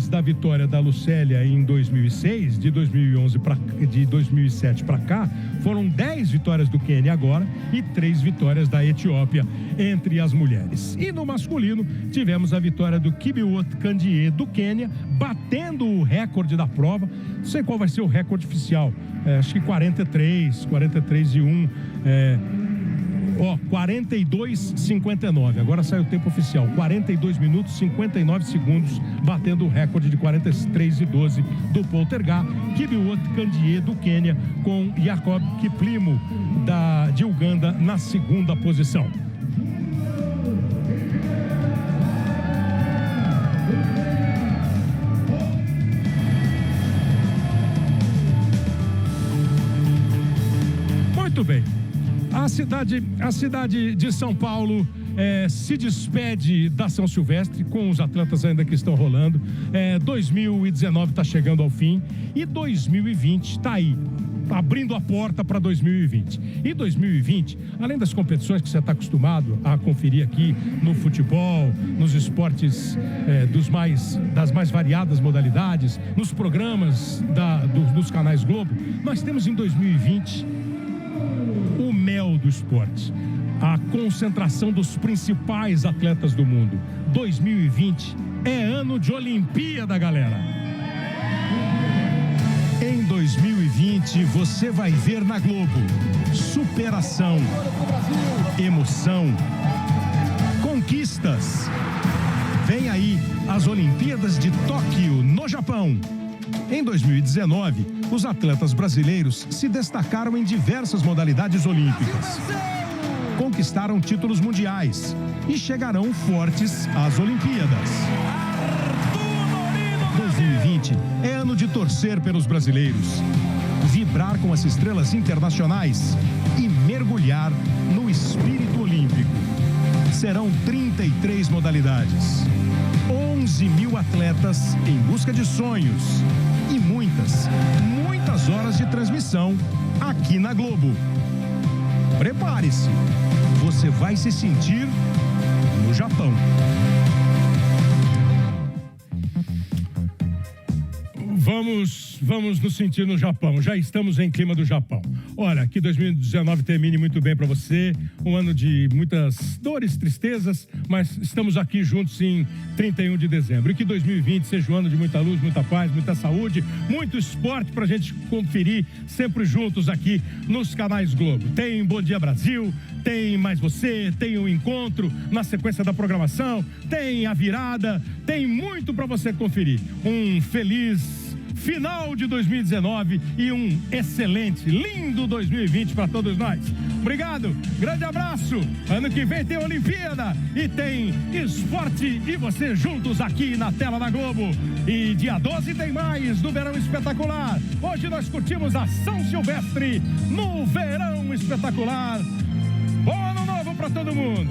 da vitória da Lucélia em 2006, de 2007 para cá, foram 10 vitórias do Quênia agora e 3 vitórias da Etiópia entre as mulheres. E no masculino, tivemos a vitória do Kibiwot Kandie do Quênia, batendo o recorde da prova. Não sei qual vai ser o recorde oficial, acho que 43,1. 42,59. Agora sai o tempo oficial. 42 minutos, 59 segundos, batendo o recorde de 43,12 do Poltergar. Kibiwot Kandie do Quênia, com Jacob Kiplimo de Uganda na segunda posição. Muito bem. A cidade de São Paulo se despede da São Silvestre, com os atletas ainda que estão rolando. 2019 está chegando ao fim e 2020 está aí, abrindo a porta para 2020. E 2020, além das competições que você está acostumado a conferir aqui no futebol, nos esportes das mais variadas modalidades, nos programas dos canais Globo, nós temos em 2020 o mel do esporte, a concentração dos principais atletas do mundo. 2020 é ano de Olimpíada, galera. Em 2020 você vai ver na Globo superação, emoção, conquistas. Vem aí as Olimpíadas de Tóquio, no Japão. Em 2019, os atletas brasileiros se destacaram em diversas modalidades olímpicas. Conquistaram títulos mundiais e chegarão fortes às Olimpíadas. 2020 é ano de torcer pelos brasileiros, vibrar com as estrelas internacionais e mergulhar no espírito olímpico. Serão 33 modalidades, 11 mil atletas em busca de sonhos e muitas horas de transmissão aqui na Globo. Prepare-se, você vai se sentir no Japão. Vamos nos sentir no Japão. Já estamos em clima do Japão. Olha, que 2019 termine muito bem para você. Um ano de muitas dores, tristezas, mas estamos aqui juntos em 31 de dezembro. E que 2020 seja um ano de muita luz, muita paz, muita saúde, muito esporte para a gente conferir sempre juntos aqui nos canais Globo. Tem Bom Dia Brasil, tem Mais Você, tem o Encontro na sequência da programação, tem a virada, tem muito para você conferir. Um feliz final de 2019 e um excelente, lindo 2020 para todos nós. Obrigado, grande abraço. Ano que vem tem Olimpíada e tem esporte e você juntos aqui na tela da Globo. E dia 12 tem mais do Verão Espetacular. Hoje nós curtimos a São Silvestre no Verão Espetacular. Bom ano novo para todo mundo.